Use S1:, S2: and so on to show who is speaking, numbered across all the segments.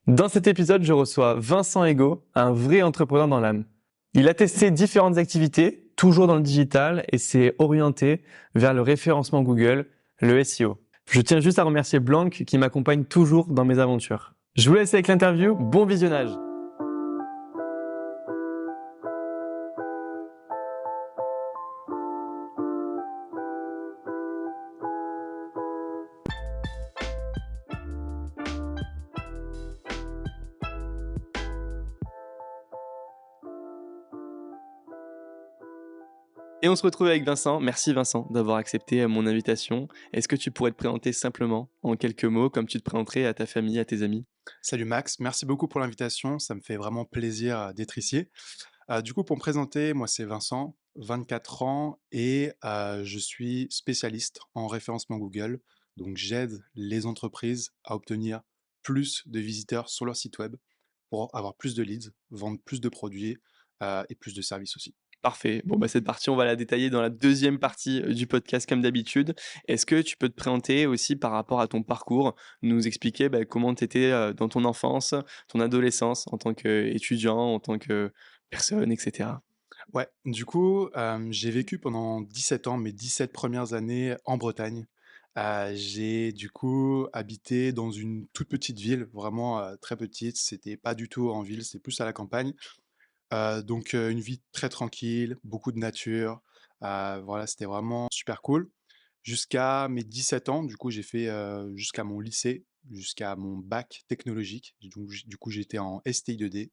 S1: Dans cet épisode, je reçois Vincent Ego, un vrai entrepreneur dans l'âme. Il a testé différentes activités, toujours dans le digital, et s'est orienté vers le référencement Google, le SEO. Je tiens juste à remercier Blanc qui m'accompagne toujours dans mes aventures. Je vous laisse avec l'interview, bon visionnage. Et on se retrouve avec Vincent. Merci Vincent d'avoir accepté mon invitation. Est-ce que tu pourrais te présenter simplement en quelques mots comme tu te présenterais à ta famille, à tes amis?
S2: Salut Max, merci beaucoup pour l'invitation, ça me fait vraiment plaisir d'être ici. Du coup, pour me présenter, moi c'est Vincent, 24 ans et je suis spécialiste en référencement Google. Donc j'aide les entreprises à obtenir plus de visiteurs sur leur site web pour avoir plus de leads, vendre plus de produits et plus de services aussi.
S1: Parfait. Bon, bah, cette partie, on va la détailler dans la deuxième partie du podcast comme d'habitude. Est-ce que tu peux te présenter aussi par rapport à ton parcours, nous expliquer comment tu étais dans ton enfance, ton adolescence, en tant qu'étudiant, en tant que personne, etc.
S2: Ouais, du coup, j'ai vécu pendant 17 ans, mes 17 premières années en Bretagne. J'ai du coup habité dans une toute petite ville, vraiment, très petite. C'était pas du tout en ville, c'était plus à la campagne. Donc, une vie très tranquille, beaucoup de nature. Voilà, c'était vraiment super cool. Jusqu'à mes 17 ans, du coup, j'ai fait, jusqu'à mon lycée, jusqu'à mon bac technologique. Donc du coup, j'étais en STI 2D,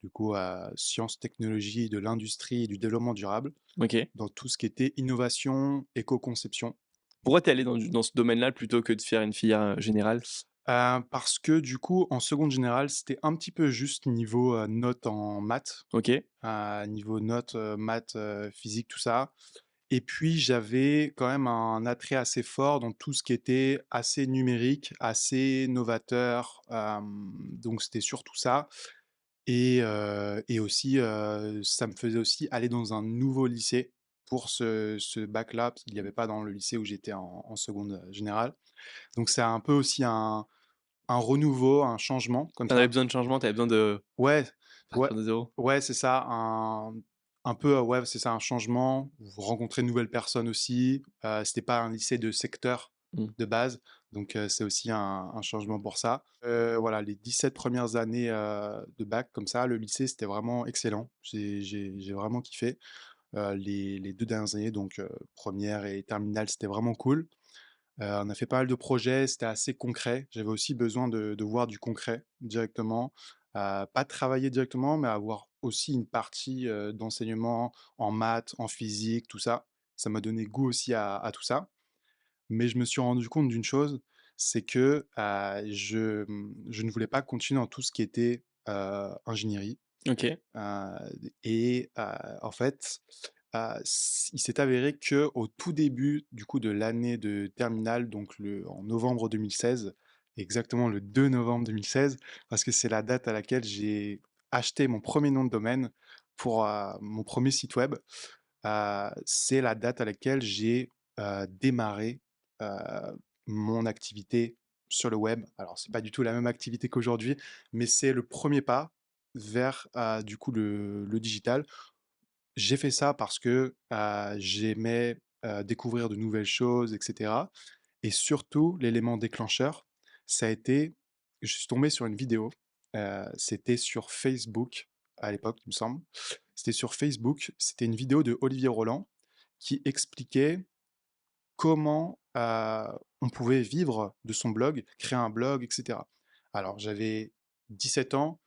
S2: du coup, à sciences, technologies de l'industrie et du développement durable,
S1: Ok.
S2: dans tout ce qui était innovation, éco-conception.
S1: Pourquoi t'es allé dans ce domaine-là plutôt que de faire une filière générale?
S2: Parce que du coup, en seconde générale, c'était un petit peu juste niveau notes en maths,
S1: Ok.
S2: niveau notes, maths, physique, tout ça. Et puis, j'avais quand même un attrait assez fort dans tout ce qui était assez numérique, assez novateur. Donc, c'était surtout ça. Et aussi, ça me faisait aussi aller dans un nouveau lycée pour ce bac-là, parce qu'il n'y avait pas dans le lycée où j'étais en seconde générale. Donc c'est un peu aussi un renouveau, un changement comme
S1: T'en avais
S2: ça.
S1: besoin de changement, t'avais besoin de
S2: Ouais, ouais,
S1: partir de zéro.
S2: ouais, c'est ça, un peu, ouais, c'est ça, un changement. Vous rencontrez de nouvelles personnes aussi. C'était pas un lycée de secteur
S1: Hmm.
S2: de base, donc c'est aussi un changement pour ça. Voilà, les 17 premières années de bac comme ça, le lycée, c'était vraiment excellent. J'ai vraiment kiffé. Les 2 dernières années, donc première et terminale, c'était vraiment cool. On a fait pas mal de projets, c'était assez concret. J'avais aussi besoin de voir du concret directement, pas travailler directement, mais avoir aussi une partie, d'enseignement en maths, en physique, tout ça. Ça m'a donné goût aussi à tout ça. Mais je me suis rendu compte d'une chose, c'est que, je ne voulais pas continuer dans tout ce qui était, ingénierie.
S1: Ok.
S2: En fait, il s'est avéré que au tout début, du coup, de l'année de terminale, donc en novembre 2016, exactement le 2 novembre 2016, parce que c'est la date à laquelle j'ai acheté mon premier nom de domaine pour, mon premier site web. C'est la date à laquelle j'ai, démarré, heu, mon activité sur le web. Alors c'est pas du tout la même activité qu'aujourd'hui, mais c'est le premier pas vers, du coup le digital. J'ai fait ça parce que, j'aimais, découvrir de nouvelles choses et cetera, et surtout l'élément déclencheur, ça a été, je suis tombé sur une vidéo, c'était sur Facebook à l'époque, il me semble. C'était sur Facebook, c'était une vidéo de Olivier Roland qui expliquait comment, on pouvait vivre de son blog, créer un blog et cetera. Alors j'avais 17 ans,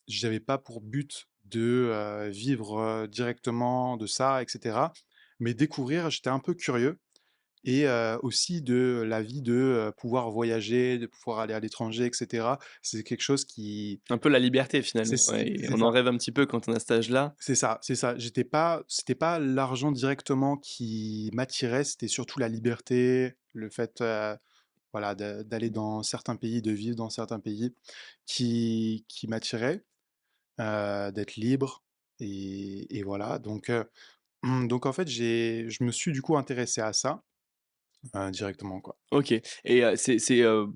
S2: j'avais pas pour but de, vivre, directement de ça et cetera, mais découvrir, j'étais un peu curieux, et aussi de la vie de, pouvoir voyager, de pouvoir aller à l'étranger et cetera. C'est quelque chose qui
S1: Un peu la liberté finalement. Ouais, et
S2: c'est
S1: on en
S2: ça.
S1: rêve un petit peu quand on a cet âge-là.
S2: C'est ça, c'est ça. C'était pas l'argent directement qui m'attirait, c'était surtout la liberté, le fait, voilà, d'aller dans certains pays, de vivre dans certains pays qui m'attirait, d'être libre, et voilà. Donc en fait, je me suis du coup intéressé à ça, directement, quoi.
S1: OK et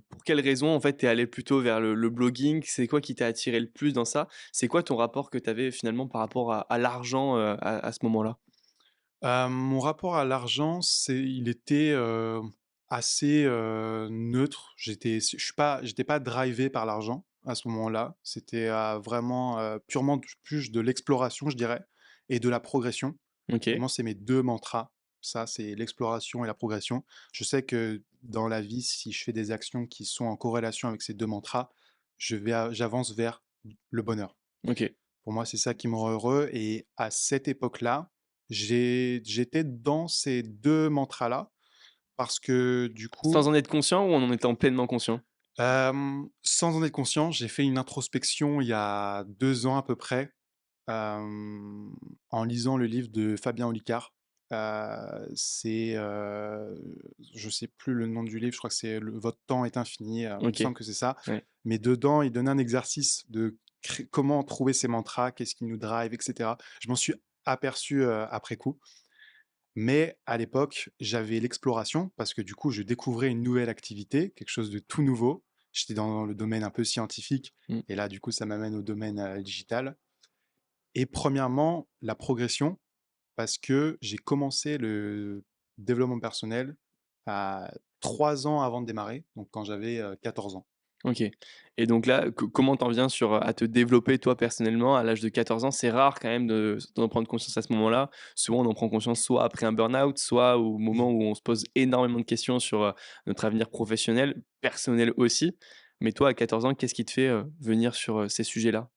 S1: pour quelle raison, en fait, tu es allé plutôt vers le blogging? C'est quoi qui t'a attiré le plus dans ça? C'est quoi ton rapport que tu avais finalement par rapport à l'argent, à ce moment-là?
S2: Mon rapport à l'argent, il était, assez, neutre. J'étais pas drivé par l'argent à ce moment-là. C'était, vraiment, purement plus de l'exploration, je dirais, et de la progression.
S1: OK,
S2: Vraiment, c'est mes 2 mantras. Ça, c'est l'exploration et la progression. Je sais que dans la vie, si je fais des actions qui sont en corrélation avec ces 2 mantras, j'avance vers le bonheur.
S1: OK.
S2: Pour moi, c'est ça qui me rend heureux et à cette époque-là, j'étais dans ces 2 mantras-là parce que du coup,
S1: Sans en être conscient ou en étant pleinement conscient?
S2: sans en être conscient, j'ai fait une introspection il y a 2 ans à peu près, hem, en lisant le livre de Fabien Olicard. C'est, je sais plus le nom du livre, je crois que c'est le «Votre temps est infini», il me
S1: OK,
S2: semble que c'est ça.
S1: ouais.
S2: Mais dedans, il donnait un exercice de comment trouver ses mantras, qu'est-ce qui nous drive et cetera. Je m'en suis aperçu, après coup, mais à l'époque, j'avais l'exploration parce que du coup, je découvrais une nouvelle activité, quelque chose de tout nouveau. J'étais dans le domaine un peu scientifique
S1: Mmh.
S2: et là, du coup, ça m'amène au domaine, digital et premièrement, la progression parce que j'ai commencé le développement personnel à 3 ans avant de démarrer, donc quand j'avais, 14 ans.
S1: OK et donc là, comment t'en viens à te développer toi personnellement à l'âge de 14 ans? C'est rare quand même d'en prendre conscience à ce moment-là. Souvent, on en prend conscience soit après un burn-out, soit au moment
S2: Mmh.
S1: où on se pose énormément de questions sur, notre avenir professionnel, personnel aussi. Mais toi, à 14 ans, qu'est-ce qui te fait, venir sur, ces sujets-là?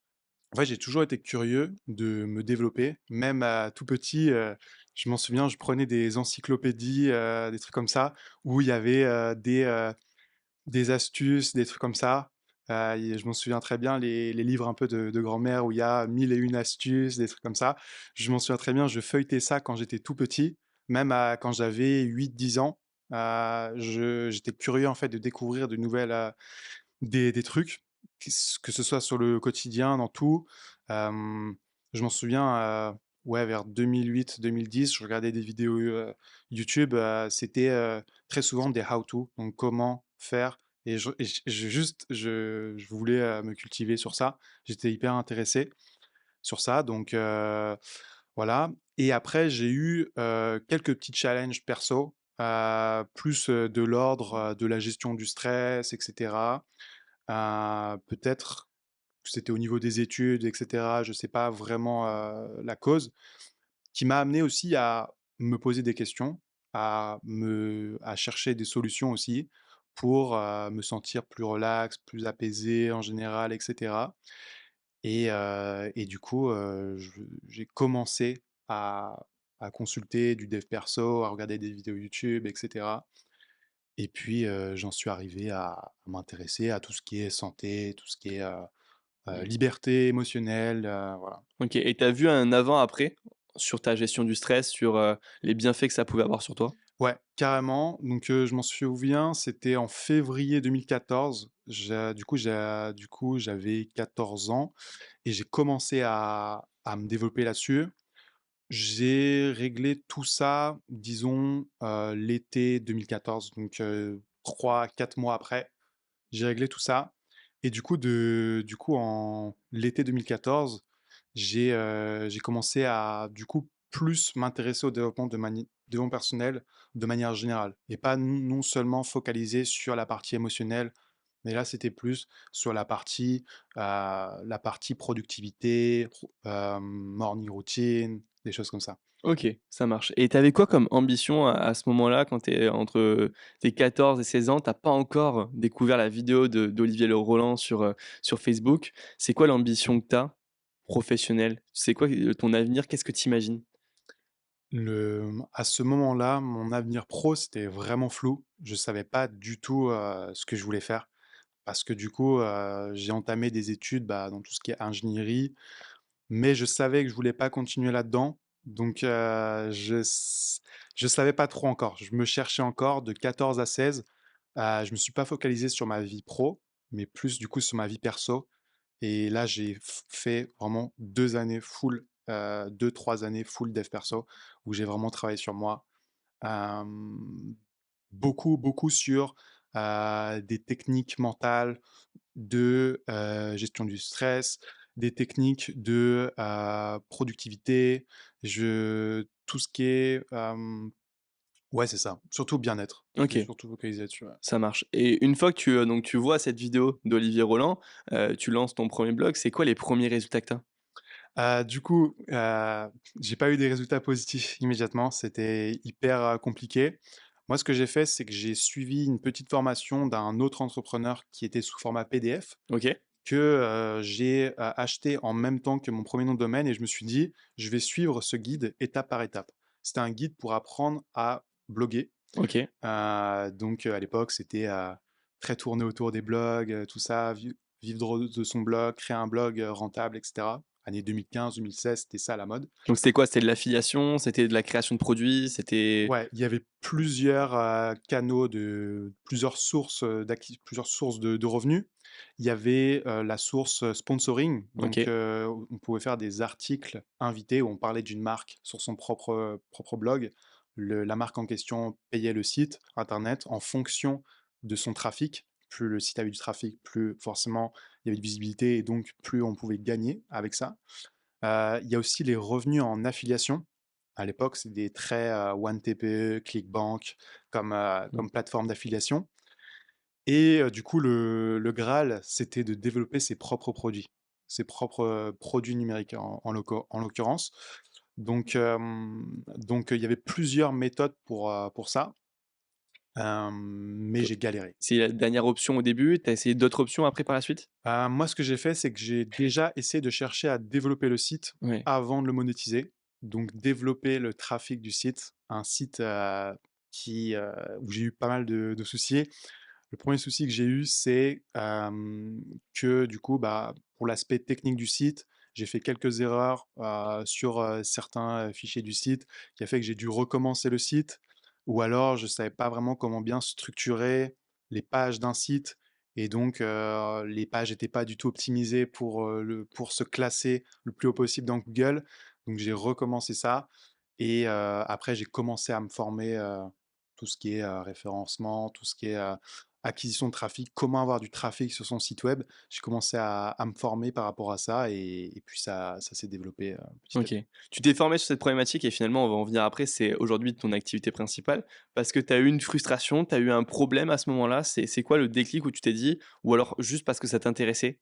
S2: En fait, j'ai toujours été curieux de me développer, même à tout petit, je m'en souviens, je prenais des encyclopédies, des trucs comme ça, où il y avait, des astuces, des trucs comme ça. Et je m'en souviens très bien, les livres un peu de grand-mère où il y a 1001 astuces, des trucs comme ça. Je m'en souviens très bien, je feuilletais ça quand j'étais tout petit, même quand j'avais 8, 10 ans. J'étais curieux en fait de découvrir de nouvelles, des trucs, que ce soit sur le quotidien, dans tout. Hem, je m'en souviens, ouais, vers 2008-2010, je regardais des vidéos, YouTube, c'était, très souvent des how to, donc comment faire je voulais, me cultiver sur ça. J'étais hyper intéressé sur ça, donc voilà et après j'ai eu, quelques petits challenges perso, plus, de l'ordre, de la gestion du stress et cetera. Peut-être que c'était au niveau des études et cetera, je sais pas vraiment, la cause, qui m'a amené aussi à me poser des questions, à chercher des solutions aussi pour, me sentir plus relax, plus apaisé en général et cetera et du coup, j'ai commencé à consulter du dev perso, à regarder des vidéos YouTube et cetera et puis, j'en suis arrivé à m'intéresser à tout ce qui est santé, tout ce qui est, liberté émotionnelle, voilà.
S1: OK et tu as vu un avant-après sur ta gestion du stress, sur, les bienfaits que ça pouvait avoir sur toi?
S2: Ouais, carrément, donc je m'en souviens, c'était en février 2014. J'avais 14 ans et j'ai commencé à me développer là-dessus. J'ai réglé tout ça, disons, l'été 2014, donc 3-4 mois après. J'ai réglé tout ça et du coup en l'été 2014, j'ai commencé à, du coup, plus m'intéresser au développement personnel de manière générale et pas non seulement focalisé sur la partie émotionnelle, mais là, c'était plus sur la partie productivité, morning routine, des choses comme ça.
S1: OK, ça marche et tu avais quoi comme ambition à ce moment-là quand tu es entre tes 14 et 16 ans? Tu as pas encore découvert la vidéo d'Olivier Le Roland sur Facebook. C'est quoi l'ambition que tu as, professionnelle? C'est quoi, ton avenir? Qu'est-ce que tu imagines?
S2: À ce moment-là, mon avenir pro, c'était vraiment flou. Je savais pas du tout, ce que je voulais faire parce que du coup, j'ai entamé des études, bah, dans tout ce qui est ingénierie, mais je savais que je voulais pas continuer là-dedans. Donc, je savais pas trop encore. Je me cherchais encore de 14 à 16. Je me suis pas focalisé sur ma vie pro, mais plus du coup sur ma vie perso. Et là, j'ai fait vraiment 2 années full, 2-3 années full dev perso où j'ai vraiment travaillé sur moi. Hem, beaucoup, beaucoup sur, des techniques mentales de, gestion du stress, des techniques de, productivité, tout ce qui est, ouais, c'est ça, surtout bien-être. Je suis
S3: OK,
S2: surtout focalisé là-dessus, ouais.
S3: ça marche et une fois que tu vois cette vidéo d'Olivier Roland, tu lances ton premier blog, c'est quoi les premiers résultats que tu as?
S2: Du coup, j'ai pas eu des résultats positifs immédiatement, c'était hyper, compliqué. Moi, ce que j'ai fait, c'est que j'ai suivi une petite formation d'un autre entrepreneur qui était sous format PDF
S3: OK,
S2: que, j'ai, acheté en même temps que mon premier nom de domaine et je me suis dit: «Je vais suivre ce guide étape par étape». C'était un guide pour apprendre à bloguer.
S3: OK.
S2: Donc, à l'époque, c'était, très tourné autour des blogs, tout ça, vivre de son blog, créer un blog, rentable et cetera. Année 2015-2016, c'était ça la mode.
S3: Donc c'était quoi? C'était de l'affiliation? C'était de la création de produits? C'était
S2: Ouais, il y avait plusieurs, canaux plusieurs sources, plusieurs sources de revenus. Il y avait, la source, sponsoring, donc
S3: OK,
S2: on pouvait faire des articles invités où on parlait d'une marque sur son propre blog. La marque en question payait le site internet en fonction de son trafic. Plus le site avait du trafic, plus forcément il y avait de visibilité et donc plus on pouvait gagner avec ça. Il y a aussi les revenus en affiliation. À l'époque, c'est des très, OneTPE, ClickBank
S3: mmh,
S2: comme plateforme d'affiliation et du coup, le graal, c'était de développer ses propres produits, ses propres, produits numériques en l'occurrence. Donc, il y avait plusieurs méthodes pour ça, mais
S3: toi
S2: j'ai galéré.
S3: c'est la dernière option au début, tu as essayé d'autres options après par la suite?
S2: Moi, ce que j'ai fait, c'est que j'ai déjà essayé de chercher à développer le site
S3: Ouais,
S2: avant de le monétiser. Donc développer le trafic du site, un site, où j'ai eu pas mal de soucis. Le premier souci que j'ai eu, c'est, que du coup, bah, pour l'aspect technique du site, j'ai fait quelques erreurs, sur, certains, fichiers du site, qui a fait que j'ai dû recommencer le site ou alors je savais pas vraiment comment bien structurer les pages d'un site et donc, les pages étaient pas du tout optimisées pour se classer le plus haut possible dans Google. Donc j'ai recommencé ça et après j'ai commencé à me former, tout ce qui est, référencement, tout ce qui est, acquisition de trafic, comment avoir du trafic sur son site web. J'ai commencé à me former par rapport à ça et puis ça s'est développé, petit à
S3: OK.
S2: petit.
S3: Tu t'es formé sur cette problématique et finalement, on va en venir après, c'est aujourd'hui ton activité principale parce que tu as eu une frustration, tu as eu un problème à ce moment-là? C'est quoi le déclic où tu t'es dit ou alors juste parce que ça t'intéressait?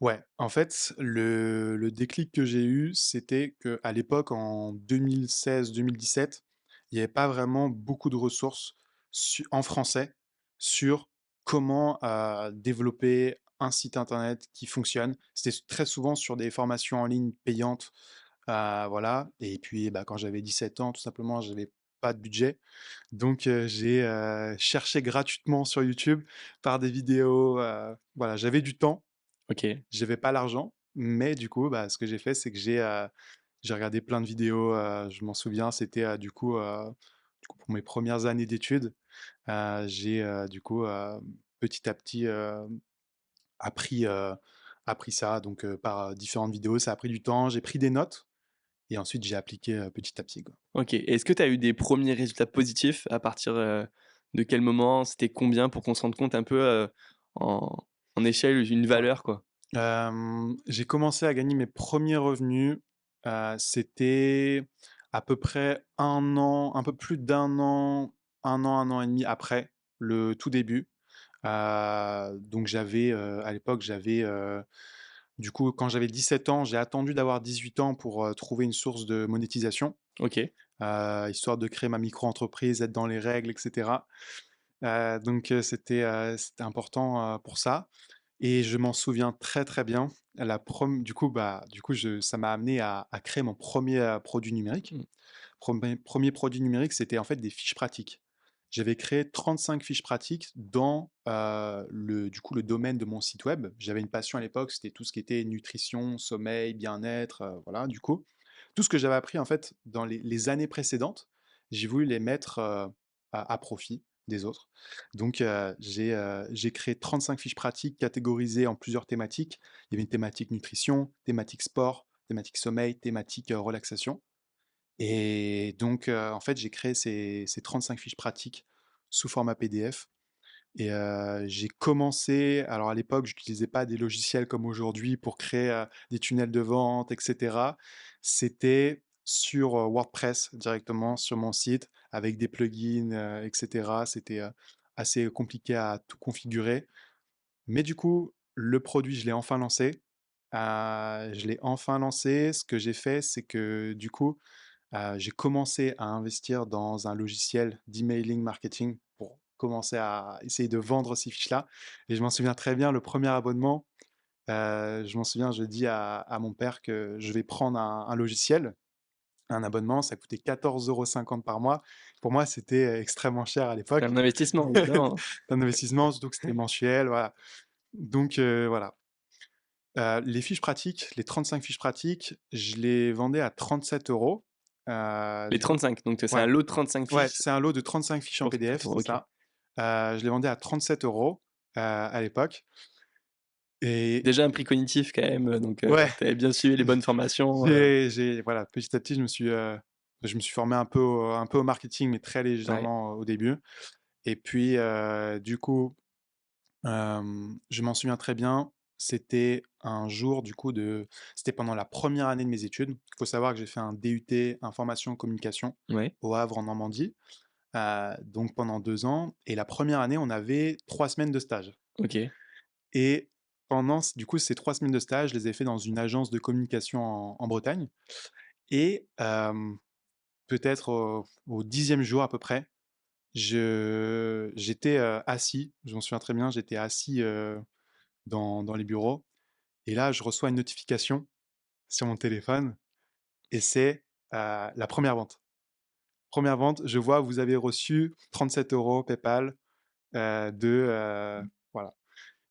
S2: Ouais, en fait, le déclic que j'ai eu, c'était qu'à l'époque, en 2016-2017, il n'y avait pas vraiment beaucoup de ressources en français sur comment développer un site internet qui fonctionne. C'était très souvent sur des formations en ligne payantes, voilà. Et puis, bah, quand j'avais 17 ans, tout simplement, j'avais pas de budget. Donc, j'ai cherché gratuitement sur YouTube par des vidéos. Voilà, j'avais du temps.
S3: OK,
S2: J'avais pas l'argent, mais du coup, bah, ce que j'ai fait, c'est que j'ai regardé plein de vidéos, je m'en souviens, c'était, du coup, pour mes premières années d'études, j'ai, du coup, petit à petit, appris, appris ça donc par, différentes vidéos. Ça a pris du temps, j'ai pris des notes et ensuite j'ai appliqué, petit à petit, quoi.
S3: OK. Est-ce que tu as eu des premiers résultats positifs à partir, de quel moment? C'était combien pour qu'on se rende compte un peu, en échelle, une
S2: Ouais.
S3: valeur quoi?
S2: J'ai commencé à gagner mes premiers revenus, c'était à peu près un an, un peu plus d'un an, un an et demi après le tout début. Donc j'avais, à l'époque, du coup, quand j'avais 17 ans, j'ai attendu d'avoir 18 ans pour, trouver une source de monétisation,
S3: OK,
S2: histoire de créer ma micro-entreprise, être dans les règles et cetera. Donc c'était important, pour ça et je m'en souviens très, très bien. Du coup, ça m'a amené à créer mon premier produit numérique.
S3: mmh,
S2: Premier produit numérique, c'était en fait des fiches pratiques. J'avais créé 35 fiches pratiques dans, le domaine de mon site web. J'avais une passion à l'époque, c'était tout ce qui était nutrition, sommeil, bien-être, voilà, du coup. Tout ce que j'avais appris en fait dans les années précédentes, j'ai voulu les mettre, à profit des autres. Donc, j'ai créé 35 fiches pratiques catégorisées en plusieurs thématiques. Il y avait une thématique nutrition, thématique sport, thématique sommeil, thématique, relaxation et donc, en fait, j'ai créé ces 35 fiches pratiques sous format PDF. Et j'ai commencé, alors à l'époque, je n'utilisais pas des logiciels comme aujourd'hui pour créer des tunnels de vente, etc. C'était sur WordPress directement, sur mon site, avec des plugins, etc. C'était assez compliqué à tout configurer. Mais du coup, le produit, je l'ai enfin lancé. Je l'ai enfin lancé. Ce que j'ai fait, c'est que du coup, j'ai commencé à investir dans un logiciel d'emailing marketing pour commencer à essayer de vendre ces fiches-là. Et je m'en souviens très bien, le premier abonnement, je m'en souviens, je dis à mon père que je vais prendre un logiciel, un abonnement, ça coûtait 14,50 € par mois. Pour moi, c'était extrêmement cher à
S3: C'est
S2: l'époque.
S3: un investissement, évidemment.
S2: Un investissement, surtout que c'était mensuel, voilà. Donc voilà. Les fiches pratiques, les 35 fiches pratiques, je les vendais à 37 euros.
S3: Les 35, donc c'est un
S2: Ouais,
S3: lot de 35
S2: ouais,
S3: fiches
S2: c'est un lot de 35 fiches en
S3: pour 37
S2: PDF,
S3: euros,
S2: c'est
S3: ok.
S2: ça. Je les vendais à 37 euros à l'époque. Et
S3: Déjà un prix cognitif quand même, donc
S2: ouais,
S3: tu avais bien suivi les bonnes formations.
S2: voilà, petit à petit, je me suis formé un peu au marketing, mais très
S3: Ouais,
S2: légèrement au début. Et puis, du coup, je m'en souviens très bien. C'était un jour, du coup, c'était pendant la première année de mes études. Il faut savoir que j'ai fait un DUT information communication
S3: ouais,
S2: au Havre, en Normandie. Donc pendant 2 ans. Et la première année, on avait 3 semaines de stage.
S3: ok.
S2: Et du coup, ces 3 semaines de stage, je les ai fait dans une agence de communication en Bretagne. Et peut-être au 10e jour à peu près, j'étais assis, je m'en souviens très bien, j'étais assis dans les bureaux. Et là, je reçois une notification sur mon téléphone et c'est la première vente. Première vente, je vois, vous avez reçu 37 euros PayPal voilà.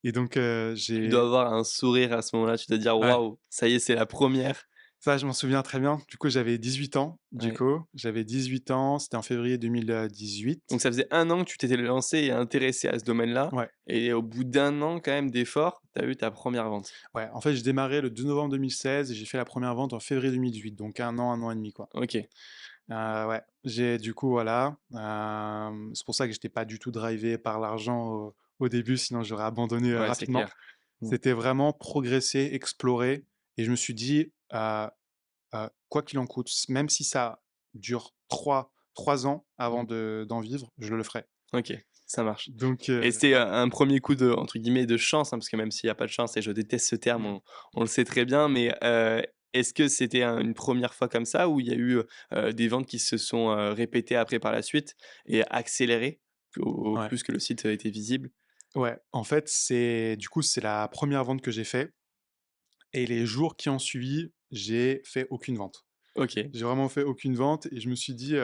S2: Et donc,
S3: Tu dois avoir un sourire à ce moment-là, tu dois dire:
S2: ouais,
S3: «Waouh, ça y est, c'est la première».
S2: ça, je m'en souviens très bien. Du coup, j'avais 18 ans.
S3: Ouais.
S2: J'avais 18 ans. C'était en février 2018.
S3: Donc ça faisait 1 an que tu t'étais lancé et intéressé à ce domaine-là
S2: Ouais,
S3: et au bout d'1 an quand même d'efforts, tu as eu ta première vente.
S2: ouais. En fait, j'ai démarré le 2 novembre 2016 et j'ai fait la première vente en février 2018. Donc un an et demi, quoi.
S3: OK.
S2: Ouais, du coup, voilà. C'est pour ça que j'étais pas du tout drivé par l'argent au début, sinon j'aurais abandonné
S3: Ouais, c'est
S2: rapidement.
S3: clair. Mmh.
S2: C'était vraiment progresser, explorer. Et je me suis dit, quoi qu'il en coûte, même si ça dure trois ans avant
S3: Mmh.
S2: d'en vivre, je le ferai.
S3: OK, ça marche.
S2: Donc,
S3: Et c'était un 1er coup de entre guillemets «de chance», hein, parce que même s'il y a pas de chance et je déteste ce terme,
S2: mmh.
S3: on le sait très bien, mais est-ce que c'était une première fois comme ça ou il y a eu, des ventes qui se sont, répétées après par la suite et accélérées au
S2: Ouais,
S3: plus que le site était visible?
S2: ouais. En fait, c'est la première vente que j'ai fait. Et les jours qui ont suivi, j'ai fait aucune vente.
S3: OK,
S2: J'ai vraiment fait aucune vente et je me suis dit,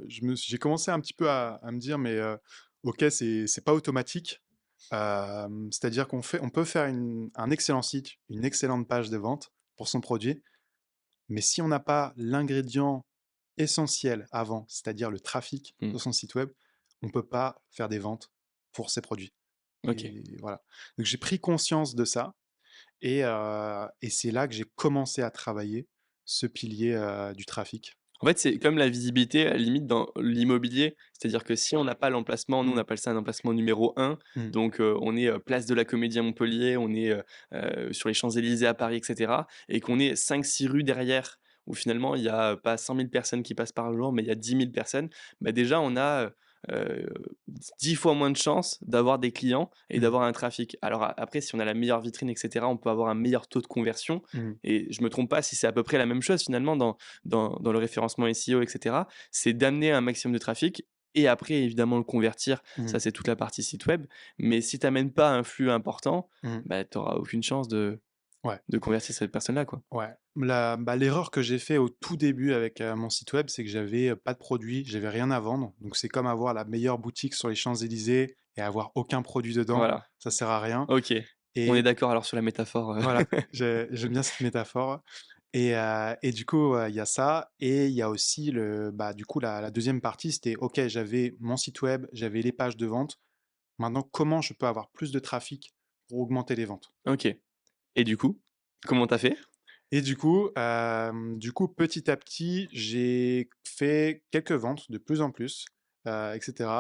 S2: j'ai commencé un petit peu à me dire, mais ok, c'est pas automatique. C'est-à-dire on peut faire un excellent site, une excellente page de vente pour son produit, mais si on n'a pas l'ingrédient essentiel avant, c'est-à-dire le trafic
S3: mmh,
S2: sur son site web, on peut pas faire des ventes pour ses produits.
S3: OK.
S2: Et voilà. Donc j'ai pris conscience de ça et c'est là que j'ai commencé à travailler ce pilier du trafic.
S3: En fait, c'est comme la visibilité, à la limite, dans l'immobilier. C'est-à-dire que si on n'a pas l'emplacement, nous, on
S2: Mmh.
S3: appelle ça un emplacement numéro 1.
S2: Mmh.
S3: Donc, on est place de la Comédie à Montpellier, on est sur les Champs-Élysées à Paris, etc. Et qu'on est 5-6 rues derrière, où finalement, il n'y a pas 100 000 personnes qui passent par jour, mais il y a 10 000 personnes. Bah, déjà, on a euh, 10 fois moins de chances d'avoir des clients et
S2: Mmh.
S3: d'avoir un trafic. Alors, après, si on a la meilleure vitrine, etc., on peut avoir un meilleur taux de conversion.
S2: Mmh.
S3: Et je me trompe pas si c'est à peu près la même chose finalement dans le référencement SEO, et cetera, c'est d'amener un maximum de trafic et après évidemment le convertir. Ça,
S2: Mmh.
S3: c'est toute la partie site web. Mais si tu amènes pas un flux important,
S2: Mmh.
S3: bah, tu auras aucune chance de
S2: Ouais,
S3: convertir cette personne-là, quoi.
S2: ouais. L'erreur que j'ai fait au tout début avec mon site web, c'est que j'avais pas de produit, j'avais rien à vendre. Donc c'est comme avoir la meilleure boutique sur les Champs-Élysées et avoir aucun produit dedans.
S3: Voilà,
S2: Ça sert à rien.
S3: OK. On est
S2: Et
S3: d'accord alors sur la métaphore,
S2: voilà, j'aime bien cette métaphore. Et du coup, il y a ça. Et il y a aussi du coup, la deuxième partie, c'était, OK, j'avais mon site web, j'avais les pages de vente. Maintenant, comment je peux avoir plus de trafic pour augmenter les ventes?
S3: OK. Et du coup, comment t'as fait?
S2: Et petit à petit, j'ai fait quelques ventes de plus en plus, etc.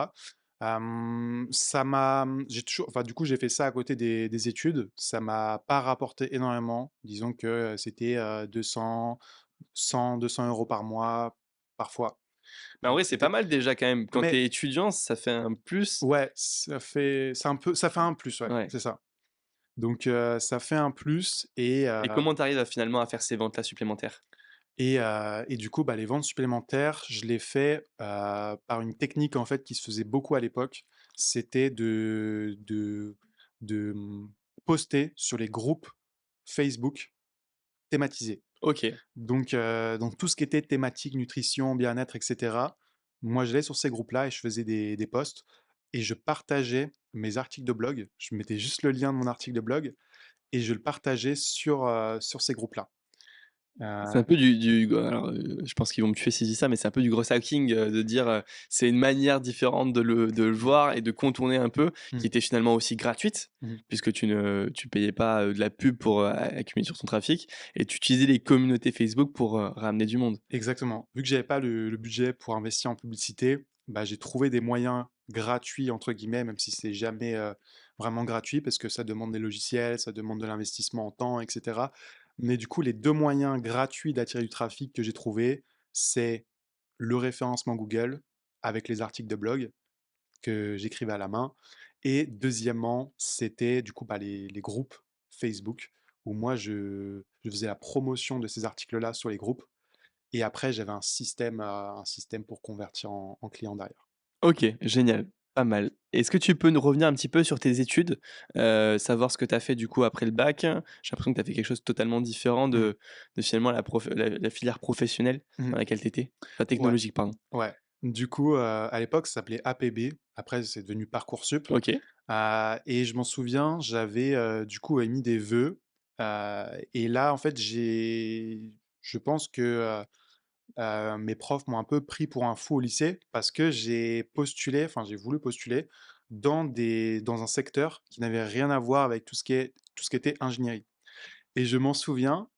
S2: Ça m'a, j'ai toujours enfin, du coup, j'ai fait ça à côté des études. Ça m'a pas rapporté énormément. Disons que, c'était, 200, 100-200 € par mois, parfois.
S3: Mais en
S2: Donc
S3: vrai, c'est pas
S2: c'était
S3: mal déjà quand même. Quand tu
S2: mais
S3: es étudiant, ça fait un plus.
S2: ouais, ça fait un plus, ouais,
S3: Ouais.
S2: c'est ça. Donc ça fait un plus
S3: Et comment tu arrives à finalement à faire ces ventes-là supplémentaires?
S2: et du coup, bah, les ventes supplémentaires, je les fais, par une technique, en fait, qui se faisait beaucoup à l'époque. C'était de poster sur les groupes Facebook thématisés.
S3: OK.
S2: Donc tout ce qui était thématique, nutrition, bien-être et cetera, moi, j'allais sur ces groupes-là et je faisais des posts et je partageais mes articles de blog. Je mettais juste le lien de mon article de blog et je le partageais sur ces groupes-là.
S3: C'est un
S2: Heu,
S3: peu alors, je pense qu'ils vont me tuer si je dis ça, mais c'est un peu du gros hacking, de dire, c'est une manière différente de le voir et de contourner un peu, qui
S2: mmh,
S3: était finalement aussi gratuite,
S2: mmh.
S3: puisque tu payais pas, de la pub pour, accumuler sur ton trafic et tu utilisais les communautés Facebook pour, ramener du monde.
S2: Exactement. Vu que j'avais pas le budget pour investir en publicité, bah, j'ai trouvé des moyens «gratuits» entre guillemets, même si c'est jamais, vraiment gratuit parce que ça demande des logiciels, ça demande de l'investissement en temps et cetera. Mais du coup, les 2 moyens gratuits d'attirer du trafic que j'ai trouvé, c'est le référencement Google avec les articles de blog que j'écrivais à la main et deuxièmement, c'était du coup, bah, les groupes Facebook où moi je faisais la promotion de ces articles-là sur les groupes et après, j'avais un système pour convertir en client derrière.
S3: OK, génial, pas mal. Est-ce que tu peux nous revenir un petit peu sur tes études? Savoir ce que tu as fait du coup après le bac? J'ai l'impression que tu as fait quelque chose de totalement différent
S2: Mmh.
S3: de finalement la filière professionnelle
S2: Mmh.
S3: dans laquelle tu étais. Enfin
S2: Ouais,
S3: technologique, pardon.
S2: ouais. Du coup, à l'époque, ça s'appelait APB. Après, c'est devenu Parcoursup.
S3: OK.
S2: Et je m'en souviens, j'avais, du coup, émis des vœux, et là, en fait, je pense que, mes profs m'ont un peu pris pour un fou au lycée parce que j'ai voulu postuler dans un secteur qui n'avait rien à voir avec tout ce qui était ingénierie. Et je m'en souviens,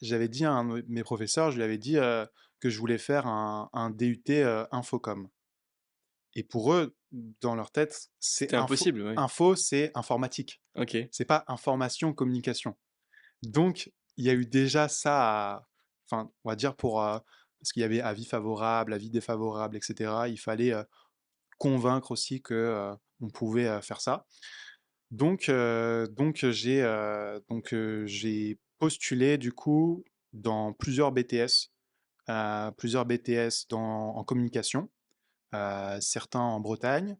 S2: j'avais dit à un de mes professeurs, je lui avais dit, que je voulais faire un DUT, Infocom. Et pour eux, dans leur tête, c'est
S3: C'était impossible, ouais.
S2: c'est informatique.
S3: OK.
S2: C'est pas information, communication. Donc il y a eu déjà ça enfin, on va dire parce qu'il y avait avis favorable, avis défavorable et cetera. Il fallait, convaincre aussi que, on pouvait, faire ça. J'ai postulé du coup dans plusieurs BTS en communication, certains en Bretagne.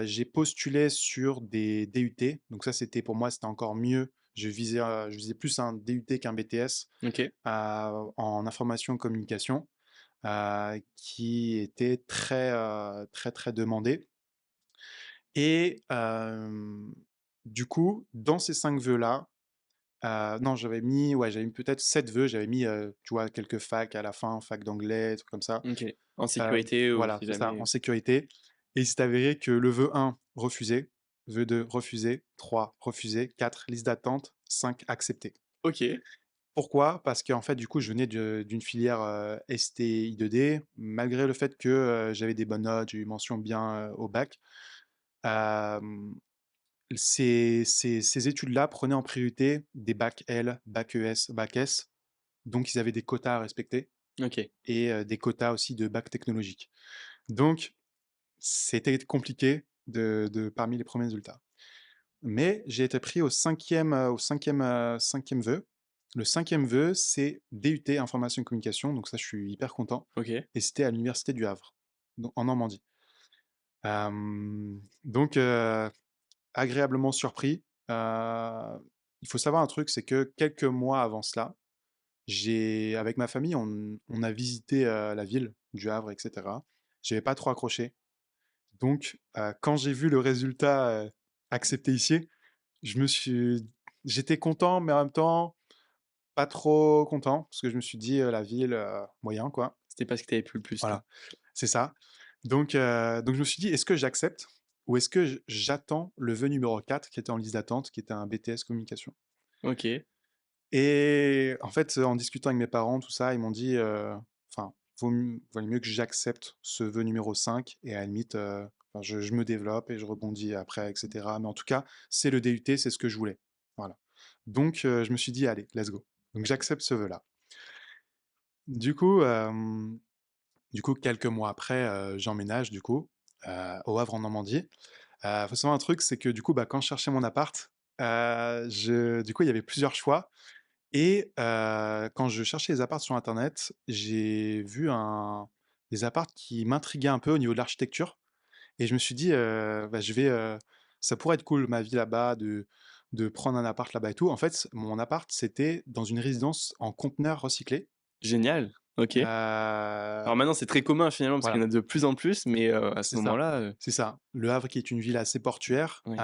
S2: J'ai postulé sur des DUT, donc ça c'était pour moi c'était encore mieux. Je visais plus un DUT qu'un BTS,
S3: OK.
S2: en information communication, qui était très, très, très demandé. Et du coup, dans ces 5 vœux-là, non, j'avais mis peut-être 7 vœux. J'avais mis, tu vois, quelques facs à la fin, fac d'anglais, des trucs comme ça.
S3: OK. En sécurité ou
S2: Voilà,
S3: si
S2: c'est ça, en
S3: jamais,
S2: sécurité. Et il s'est avéré que le vœu 1, refusé, vœu 2, refusé, 3, refusé, 4, liste d'attente, 5, accepté.
S3: OK.
S2: Pourquoi? Parce qu'en fait, du coup, je venais d'une filière, STI 2D. Malgré le fait que, j'avais des bonnes notes, j'ai eu mention bien, au bac, hem ces études-là prenaient en priorité des bacs L, bac ES, bac S, donc ils avaient des quotas à respecter
S3: OK.
S2: et des quotas aussi de bac technologique. Donc c'était compliqué de parmi les premiers résultats. Mais j'ai été pris au cinquième vœu. Le cinquième vœu, c'est DUT information et communication, donc ça, je suis hyper content
S3: OK.
S2: et c'était à l'université du Havre, donc en Normandie. Donc agréablement surpris. Il faut savoir un truc, c'est que quelques mois avant cela, avec ma famille, on a visité la ville du Havre, etc. J'avais pas trop accroché. Donc, quand j'ai vu le résultat accepté ici, je me suis, j'étais content, mais en même temps pas trop content parce que je me suis dit la ville moyen quoi.
S3: C'était pas ce qui t'avait plu le plus, quoi.
S2: Voilà, c'est ça. Donc je me suis dit: «Est-ce que j'accepte ou est-ce que j'attends le vœu numéro 4 qui était en liste d'attente, qui était un BTS communication?»
S3: OK.
S2: Et en fait, en discutant avec mes parents, tout ça, ils m'ont dit, enfin, valait mieux que j'accepte ce vœu numéro 5 et à la limite, Enfin, je me développe et je rebondis après, et cetera. Mais en tout cas, c'est le DUT, c'est ce que je voulais. Voilà. Donc, je me suis dit: «Allez, let's go». Donc j'accepte ce vœu-là. Du coup, quelques mois après, j'emménage au Havre en Normandie. Faut savoir un truc, c'est que quand je cherchais mon appart, il y avait plusieurs choix et quand je cherchais les apparts sur internet, j'ai vu des apparts qui m'intriguaient un peu au niveau de l'architecture et je me suis dit, ça pourrait être cool ma vie là-bas, de prendre un appart là-bas et tout. En fait, mon appart, c'était dans une résidence en conteneurs recyclés.
S3: Génial, OK.
S2: Heu,
S3: Alors maintenant, c'est très commun finalement parce qu'il y
S2: voilà.
S3: en a de plus en plus, mais à ce
S2: C'est ça,
S3: moment-là,
S2: c'est ça. Le Havre qui est une ville assez portuaire,
S3: ouais.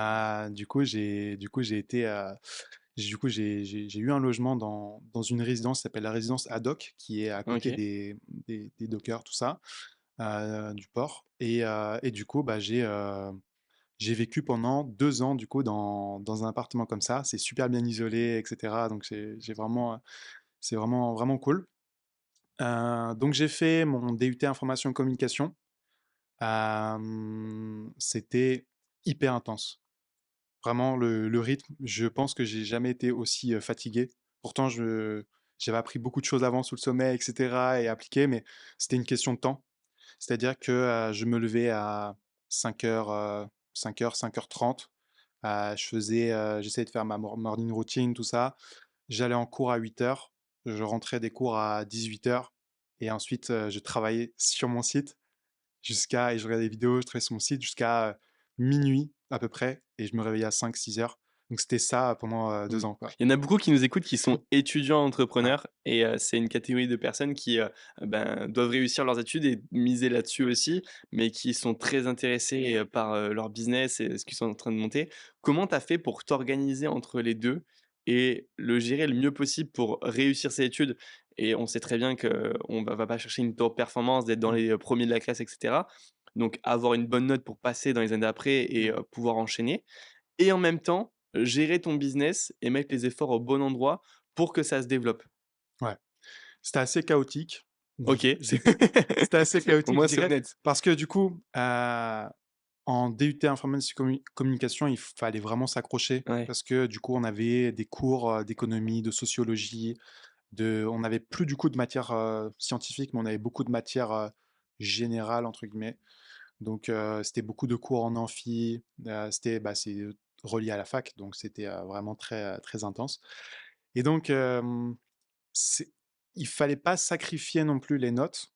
S2: j'ai été, j'ai eu un logement dans une résidence qui s'appelle la résidence Haddock, qui est à côté
S3: OK.
S2: des dockers, tout ça, du port et j'ai vécu pendant 2 ans dans un appartement comme ça. C'est super bien isolé et cetera, donc c'est vraiment, vraiment cool. Donc j'ai fait mon DUT information et communication. C'était hyper intense. Vraiment le rythme, je pense que j'ai jamais été aussi, fatigué. Pourtant j'avais appris beaucoup de choses avant sous le sommeil et cetera et appliqué, mais c'était une question de temps. C'est-à-dire que, je me levais à 5:00, 5:30. J'essayais de faire ma morning routine, tout ça. J'allais en cours à 8:00, je rentrais des cours à 18:00 et ensuite, je travaillais sur mon site et je regardais des vidéos, je travaillais sur mon site jusqu'à, minuit à peu près et je me réveillais à 5-6 heures. Donc c'était ça pendant,
S3: Mmh.
S2: 2 ans, quoi.
S3: Il y en a beaucoup qui nous écoutent qui sont étudiants
S2: Ouais,
S3: entrepreneurs et c'est une catégorie de personnes qui, ben, doivent réussir leurs études et miser là-dessus aussi, mais qui sont très intéressés, par, leur business et ce qu'ils sont en train de monter. Comment tu as fait pour t'organiser entre les 2 et le gérer le mieux possible pour réussir ses études? Et on sait très bien qu'on va pas chercher une top performance, d'être dans
S2: mmh,
S3: les, premiers de la classe et cetera. Donc avoir une bonne note pour passer dans les années d'après et
S2: mmh,
S3: pouvoir enchaîner. Et en même temps, gérer ton business et mettre les efforts au bon endroit pour que ça se développe.
S2: ouais. C'était assez chaotique.
S3: OK,
S2: J'ai C'était assez
S3: au
S2: chaotique, je
S3: moins c'est
S2: dirais,
S3: honnête.
S2: parce que en DUT informatique communication, il fallait vraiment s'accrocher
S3: Ouais,
S2: parce que on avait des cours, d'économie, de sociologie, on n'avait plus de matière, scientifique, mais on avait beaucoup de matière, «générale» entre guillemets. Donc c'était beaucoup de cours en amphi, c'est relié à la fac, donc c'était, vraiment très, très intense et donc c'est il fallait pas sacrifier non plus les notes,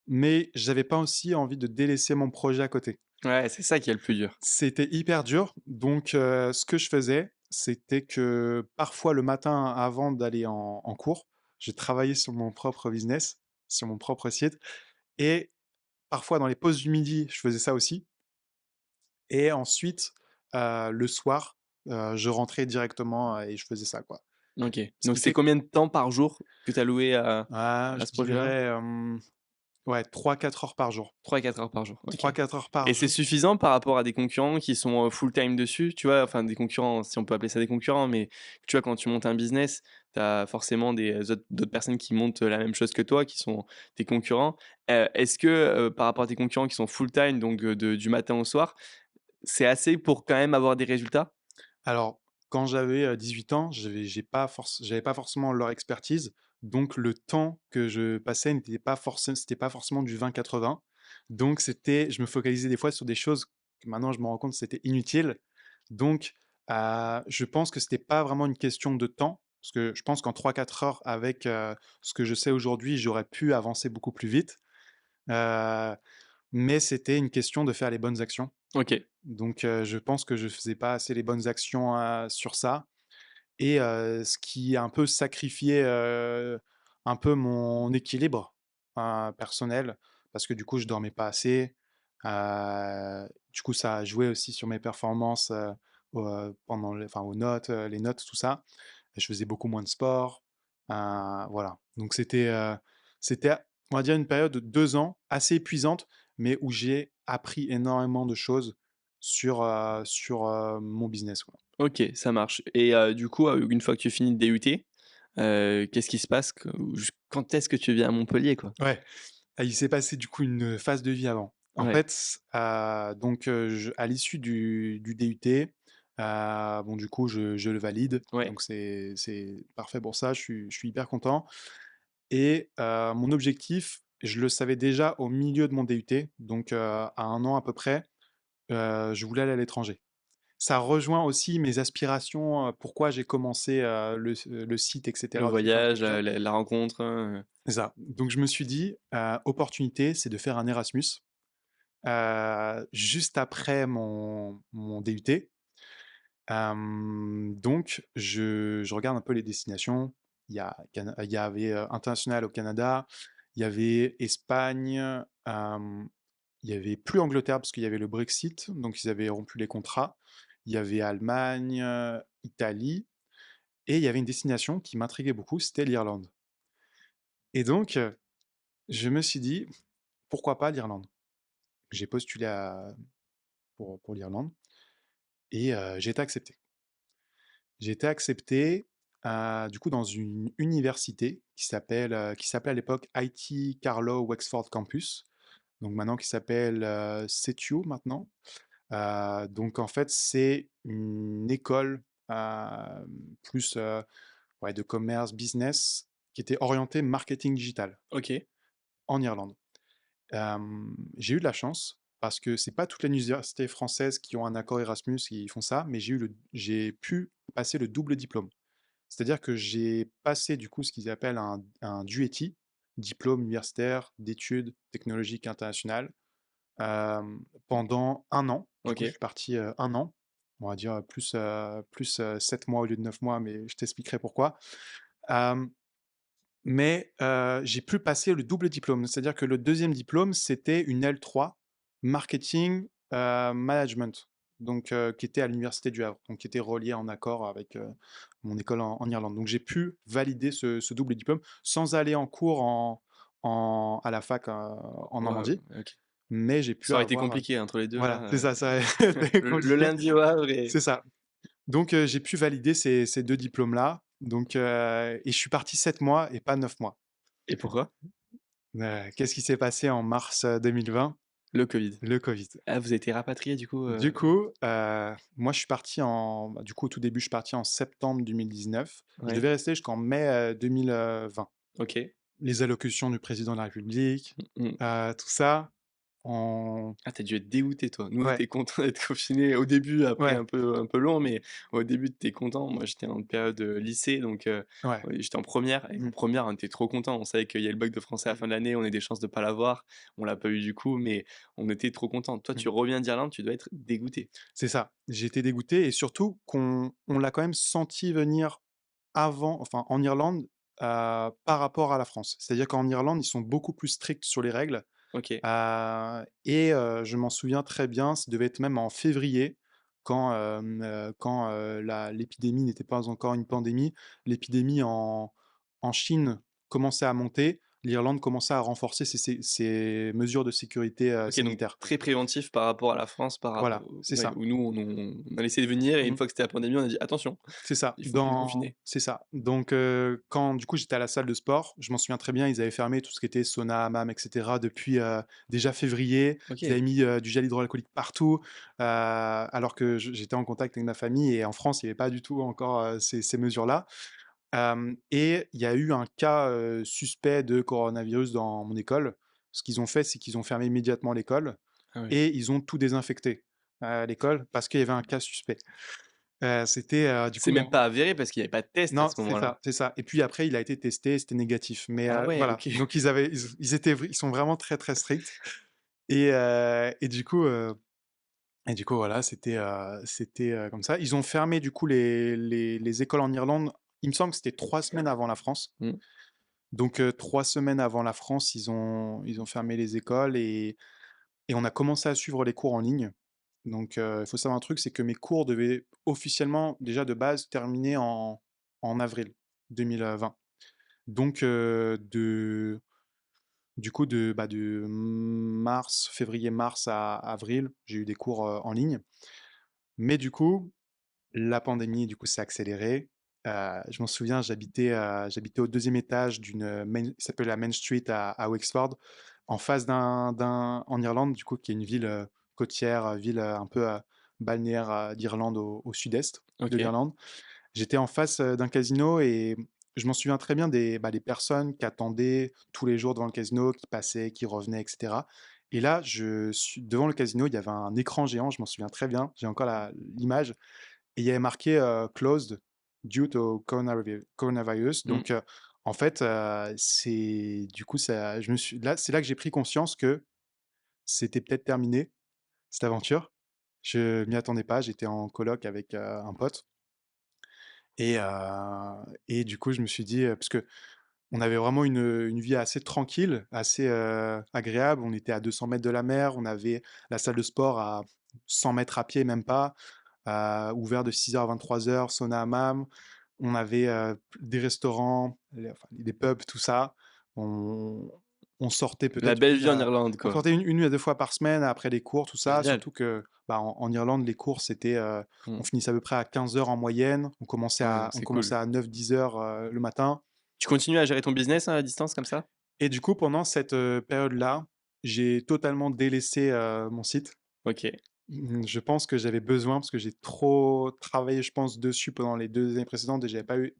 S2: mais j'avais pas aussi envie de délaisser mon projet à côté.
S3: ouais, c'est ça qui est le plus dur.
S2: C'était hyper dur, donc ce que je faisais, c'était que parfois le matin avant d'aller en cours, je travaillais sur mon propre business, sur mon propre site et parfois dans les pauses du midi, je faisais ça aussi et ensuite, le soir, je rentrais directement, et je faisais ça, quoi.
S3: OK.
S2: Ce
S3: Donc
S2: qui
S3: c'est
S2: fait
S3: combien de temps par jour que tu as loué
S2: je
S3: à ce projet-là?
S2: dirais, ouais 3-4 heures par jour.
S3: 3-4 heures par jour, OK.
S2: 3-4 heures par
S3: Et c'est
S2: jour.
S3: suffisant par rapport à des concurrents qui sont, full time dessus, tu vois? Enfin des concurrents, si on peut appeler ça des concurrents, mais tu vois, quand tu montes un business, tu as forcément d'autres personnes qui montent la même chose que toi, qui sont tes concurrents. Est-ce que, par rapport à tes concurrents qui sont full time, donc du matin au soir, c'est assez pour quand même avoir des résultats?
S2: Alors, quand j'avais, 18 ans, j'avais pas forcément leur expertise, donc le temps que je passais c'était pas forcément du 20-80. Donc je me focalisais des fois sur des choses que maintenant je me rends compte que c'était inutile. Donc, je pense que c'était pas vraiment une question de temps, parce que je pense qu'en 3-4 heures avec, ce que je sais aujourd'hui, j'aurais pu avancer beaucoup plus vite. Heu, mais c'était une question de faire les bonnes actions.
S3: OK,
S2: Donc, je pense que je faisais pas assez les bonnes actions, sur ça et ce qui a un peu sacrifié, un peu mon équilibre, personnel parce que je dormais pas assez. Ça a joué aussi sur mes performances, aux notes, les notes, tout ça. Et je faisais beaucoup moins de sport, voilà. Donc c'était, on va dire, une période de 2 ans assez épuisante, mais où j'ai appris énormément de choses sur mon business, quoi.
S3: OK, ça marche et du coup, une fois que tu finis le DUT, qu'est-ce qui se passe? Quand est-ce que tu viens à Montpellier, quoi?
S2: Ouais, il s'est passé une phase de vie avant. En
S3: Ouais,
S2: fait, donc à l'issue du DUT, bon, du coup, je le valide.
S3: ouais,
S2: Donc, c'est parfait pour ça. Je suis hyper content. Et mon objectif, je le savais déjà au milieu de mon DUT. Donc, à 1 an à peu près, je voulais aller à l'étranger. Ça rejoint aussi mes aspirations, pourquoi j'ai commencé le site,
S3: le
S2: etc. de Futur
S3: voyage,
S2: Architecture.
S3: la rencontre,
S2: C'est ça. Donc, je me suis dit, opportunité, c'est de faire un Erasmus juste après mon DUT. Donc, je regarde un peu les destinations. Il y avait international au Canada, il y avait Espagne, il y avait plus Angleterre parce qu'il y avait le Brexit, donc ils avaient rompu les contrats. Il y avait Allemagne, Italie, et il y avait une destination qui m'intriguait beaucoup, c'était l'Irlande. Et donc, je me suis dit, pourquoi pas l'Irlande? J'ai postulé pour l'Irlande et j'ai été accepté. J'ai été accepté, du coup, dans une université qui s'appelait à l'époque IT Carlow Wexford Campus, donc maintenant qui s'appelle, CETU maintenant. Donc en fait, c'est une école, plus, ouais, de commerce, business, qui était orientée marketing digital
S3: OK,
S2: en Irlande. J'ai eu de la chance parce que c'est pas toutes les universités françaises qui ont un accord Erasmus qui font ça, mais j'ai pu passer le double diplôme. C'est-à-dire que j'ai passé du coup ce qu'ils appellent un DUETI, diplôme universitaire d'études technologiques internationales, pendant 1 an. Du coup, je
S3: OK.
S2: suis parti 1 an, on va dire plus 7 mois au lieu de 9 mois, mais je t'expliquerai pourquoi. Euh, mais j'ai pu passer le double diplôme, c'est-à-dire que le deuxième diplôme, c'était une L3, marketing management, donc qui était à l'université du Havre, donc qui était relié en accord avec mon école en Irlande. Donc j'ai pu valider ce double diplôme sans aller en cours à la fac en
S3: Waouh,
S2: Normandie,
S3: OK.
S2: mais j'ai pu
S3: Ça aurait été
S2: avoir...
S3: compliqué entre les 2
S2: voilà,
S3: là,
S2: c'est ça, ça a été
S3: le
S2: compliqué.
S3: lundi au Havre et
S2: C'est ça. Donc j'ai pu valider ces deux diplômes-là. Donc, et je suis parti 7 mois et pas 9 mois.
S3: pourquoi?
S2: Qu'est-ce qui s'est passé en mars 2020?
S3: Le Covid.
S2: Le Covid.
S3: Ah, vous avez été rapatriés du coup,
S2: Du coup, moi, je suis parti du coup, au tout début, je suis parti en septembre 2019. Je
S3: ouais,
S2: devais rester jusqu'en mai 2020.
S3: OK.
S2: Les allocutions du président de la République,
S3: Mmh.
S2: tout ça, on...
S3: Ah, tu dû être dégoûté toi. Nous, on
S2: Ouais,
S3: était contents d'être confinés au début, après
S2: ouais,
S3: un peu long, mais au début, tu content. Moi, j'étais en période, lycée, donc
S2: ouais.
S3: ouais, j'étais en première et en
S2: Mmh,
S3: première, on était trop contents. On savait qu'il y a le bac de français à la
S2: mmh,
S3: fin de l'année, on a des chances de pas l'avoir. On l'a pas eu du coup, mais on était trop contents. Toi,
S2: mmh.
S3: tu reviens d'Irlande, tu dois être dégoûté.
S2: C'est ça. J'ai été dégoûté et surtout qu'on l'a quand même senti venir avant, enfin en Irlande, par rapport à la France. C'est-à-dire qu'en Irlande, ils sont beaucoup plus stricts sur les règles.
S3: OK.
S2: Et je m'en souviens très bien, ça devait être même en février quand l'épidémie n'était pas encore une pandémie. L'épidémie en Chine commençait à monter. L'Irlande commençait à renforcer ses mesures de sécurité
S3: OK, donc
S2: sanitaire.
S3: très préventif par rapport à la France, par rapport
S2: Voilà, c'est
S3: ouais,
S2: ça.
S3: où nous, on a laissé venir et une
S2: Mmh.
S3: fois que c'était la pandémie, on a dit: «Attention,
S2: C'est ça,
S3: il faut plus confiner».
S2: c'est ça. Donc, quand du coup j'étais à la salle de sport, je m'en souviens très bien, ils avaient fermé tout ce qui était sauna, hammam, et cetera depuis déjà février. Ils
S3: OK.
S2: avaient mis du gel hydroalcoolique partout, alors que j'étais en contact avec ma famille et en France, il n'y avait pas du tout encore ces mesures-là. Et il y a eu un cas suspect de coronavirus dans mon école. Ce qu'ils ont fait, c'est qu'ils ont fermé immédiatement l'école
S3: Ah ouais.
S2: et ils ont tout désinfecté l'école parce qu'il y avait un cas suspect. C'était du
S3: C'est
S2: coup
S3: même pas avéré parce qu'il y avait pas de test à
S2: non,
S3: ce moment-là.
S2: c'est ça et puis après il a été testé, c'était négatif mais
S3: Ah ouais,
S2: voilà,
S3: OK.
S2: donc ils sont vraiment très, très stricts et du coup voilà, c'était comme ça. Ils ont fermé du coup les écoles en Irlande, il me semble que c'était 3 semaines avant la France.
S3: Mmh.
S2: Donc 3 semaines avant la France, ils ont fermé les écoles et on a commencé à suivre les cours en ligne. Donc il faut savoir un truc, c'est que mes cours devaient officiellement, déjà de base, terminer en avril 2020. Donc du coup de mars, février-mars à avril, j'ai eu des cours, en ligne. Mais du coup, la pandémie, du coup, s'est accélérée. Je m'en souviens, j'habitais au deuxième étage ça s'appelle la Main Street à Wexford. en face en Irlande, du coup, qui est une ville côtière, ville un peu balnéaire d'Irlande au sud-est de
S3: OK.
S2: l'Irlande. J'étais en face d'un casino et je m'en souviens très bien des personnes qui attendaient tous les jours devant le casino, qui passaient, qui revenaient, etc. Et là, je suis devant le casino, il y avait un écran géant, je m'en souviens très bien, j'ai encore l'image, et il y avait marqué closed due to coronavirus.
S3: Mmh.
S2: Donc, en fait, c'est du coup, c'est là que j'ai pris conscience que c'était peut-être terminé, cette aventure. Je m'y attendais pas, j'étais en coloc avec un pote. Et, du coup, je me suis dit, parce que on avait vraiment une vie assez tranquille, assez agréable. On était à 200 mètres de la mer, on avait la salle de sport à 100 mètres à pied, même pas, ouvert de 6 heures à 23 heures, sauna hammam. On avait des restaurants, enfin, des pubs, tout ça. On, on sortait
S3: La
S2: peut-être
S3: belle vie en Irlande,
S2: on
S3: quoi.
S2: sortait une à deux fois par semaine après les cours, tout ça.
S3: Génial.
S2: Surtout que bah, en Irlande, les cours, c'était, on
S3: Mmh.
S2: finissait à peu près à 15 heures en moyenne.
S3: Ouais, donc
S2: On
S3: c'est
S2: commençait
S3: cool.
S2: à 9-10 heures le matin.
S3: Tu continues à gérer ton business, à distance comme ça?
S2: Et du coup, pendant cette période-là, j'ai totalement délaissé mon site.
S3: OK.
S2: Je pense que j'avais besoin, parce que j'ai trop travaillé, je pense, dessus pendant les 2 années précédentes et j'avais pas eu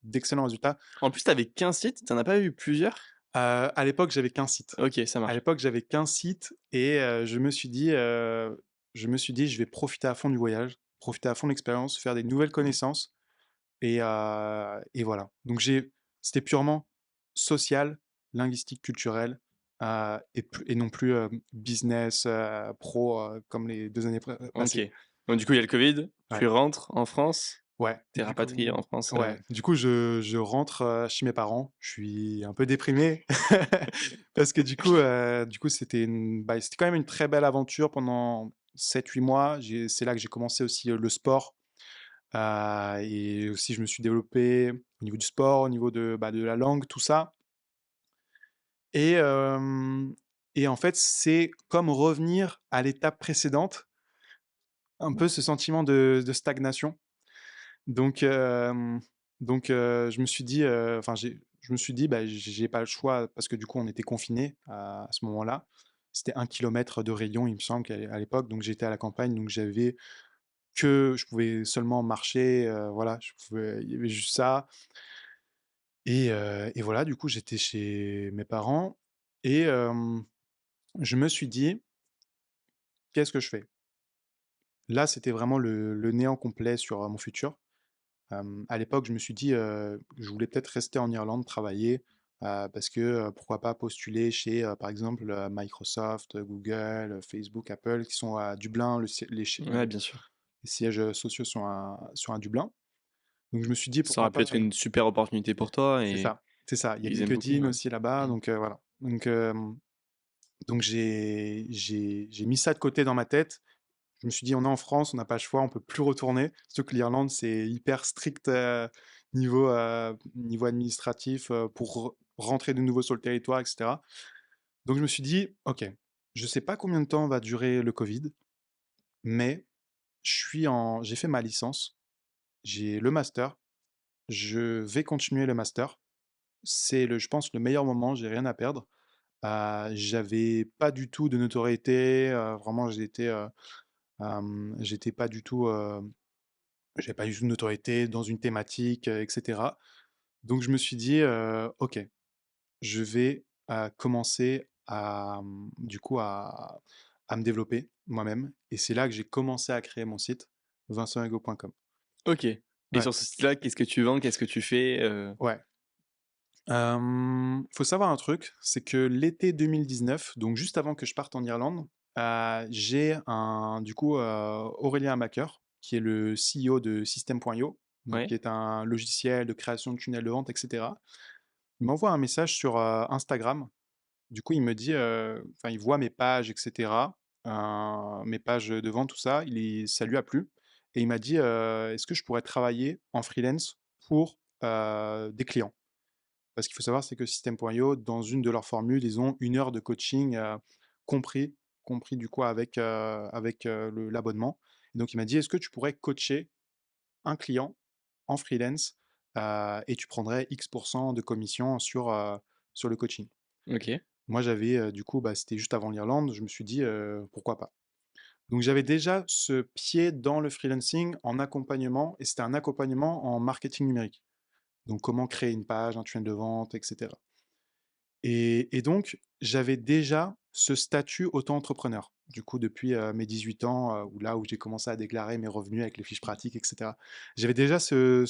S2: d'excellents résultats.
S3: En plus, tu avais qu'un site, tu en as pas eu plusieurs?
S2: À l'époque, j'avais qu'un site.
S3: OK, ça
S2: À
S3: marche.
S2: l'époque, j'avais qu'un site et je me suis dit: «Je vais profiter à fond du voyage, profiter à fond de l'expérience, faire des nouvelles
S3: Mmh.
S2: connaissances». Et voilà. Donc c'était purement social, linguistique, culturel, et non plus business, pro, comme les 2 années
S3: OK.
S2: passées.
S3: Donc du coup, il y a le Covid,
S2: Ouais,
S3: tu rentres en France,
S2: ouais,
S3: tu es rapatrié en France,
S2: du coup, je rentre chez mes parents. Je suis un peu déprimé parce que c'était quand même une très belle aventure pendant 7-8 mois. C'est là que j'ai commencé aussi le sport. Et aussi, je me suis développé au niveau du sport, au niveau de la langue, tout ça. Et, en fait, c'est comme revenir à l'étape précédente, un peu ce sentiment de stagnation. Donc, je me suis dit, je me suis dit, bah, j'ai pas le choix parce que du coup, on était confinés à ce moment-là. C'était 1 kilomètre de rayon, il me semble, à l'époque. Donc, j'étais à la campagne, donc je pouvais seulement marcher, voilà, il y avait juste ça. Et voilà, du coup, j'étais chez mes parents et je me suis dit: «Qu'est-ce que je fais?» Là, c'était vraiment le néant complet sur, mon futur. À l'époque, je me suis dit, je voulais peut-être rester en Irlande, travailler, parce que, pourquoi pas postuler chez, par exemple, Microsoft, Google, Facebook, Apple, qui sont à Dublin,
S3: ouais, bien sûr.
S2: les sièges, sociaux sont à Dublin. Donc je me suis dit:
S3: Ça
S2: «Pourquoi
S3: aurait pu
S2: pas».
S3: être une super opportunité pour toi
S2: C'est
S3: et
S2: ça, c'est ça. Il y a
S3: ils aiment beaucoup,
S2: LinkedIn
S3: ouais.
S2: aussi là-bas,
S3: Mmh.
S2: donc voilà. Donc j'ai mis ça de côté dans ma tête. Je me suis dit: «On est en France, on n'a pas le choix, on peut plus retourner». Surtout que l'Irlande, c'est hyper strict, niveau administratif, pour rentrer de nouveau sur le territoire, et cetera. Donc je me suis dit: «OK, je sais pas combien de temps va durer le covid, mais j'ai fait ma licence, j'ai le master, je vais continuer le master». Je pense, le meilleur moment, j'ai rien à perdre. J'avais pas du tout de notoriété, vraiment j'étais pas du tout, j'avais pas du tout de notoriété dans une thématique, et cetera. Donc je me suis dit, «OK, je vais, commencer du coup à me développer moi-même», et c'est là que j'ai commencé à créer mon site vincenthugo.com.
S3: OK, et
S2: Ouais,
S3: sur ce site-là, qu'est-ce que tu vends? Qu'est-ce que tu fais,
S2: ouais. Faut savoir un truc, c'est que l'été 2019, donc juste avant que je parte en Irlande, j'ai Aurélien Macker, qui est le CEO de System.io, donc qui
S3: Ouais,
S2: est un logiciel de création de tunnels de vente, et cetera. Il m'envoie un message sur Instagram. Du coup, il me dit, enfin, il voit mes pages, et cetera, mes pages de vente, tout ça. Ça lui a plu. Et il m'a dit, est-ce que je pourrais travailler en freelance pour des clients? Parce qu'il faut savoir, c'est que System.io, dans une de leurs formules, ils ont 1 heure de coaching compris, compris du coup avec l'abonnement. Et donc il m'a dit, est-ce que tu pourrais coacher un client en freelance et tu prendrais X% de commission sur le coaching.
S3: OK.
S2: Moi, j'avais, du coup, bah, c'était juste avant l'Irlande, je me suis dit, pourquoi pas? Donc j'avais déjà ce pied dans le freelancing en accompagnement et c'était un accompagnement en marketing numérique. Donc comment créer une page, un tunnel de vente, etc. Et donc j'avais déjà ce statut auto-entrepreneur. Du coup, depuis mes 18 ans, où là où j'ai commencé à déclarer mes revenus avec les fiches pratiques, etc. J'avais déjà ce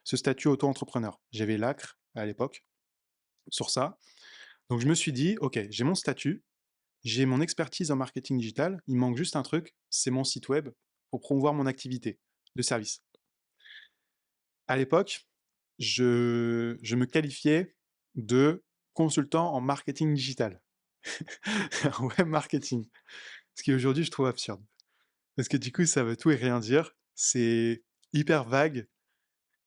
S2: statut auto-entrepreneur. J'avais l'ACRE à l'époque sur ça. Donc je me suis dit, ok, j'ai mon statut, j'ai mon expertise en marketing digital, il manque juste un truc, c'est mon site web pour promouvoir mon activité de service. À l'époque, je me qualifiais de consultant en marketing digital, en web marketing. Ce qui aujourd'hui, je trouve absurde. Parce que du coup, ça veut tout et rien dire. C'est hyper vague.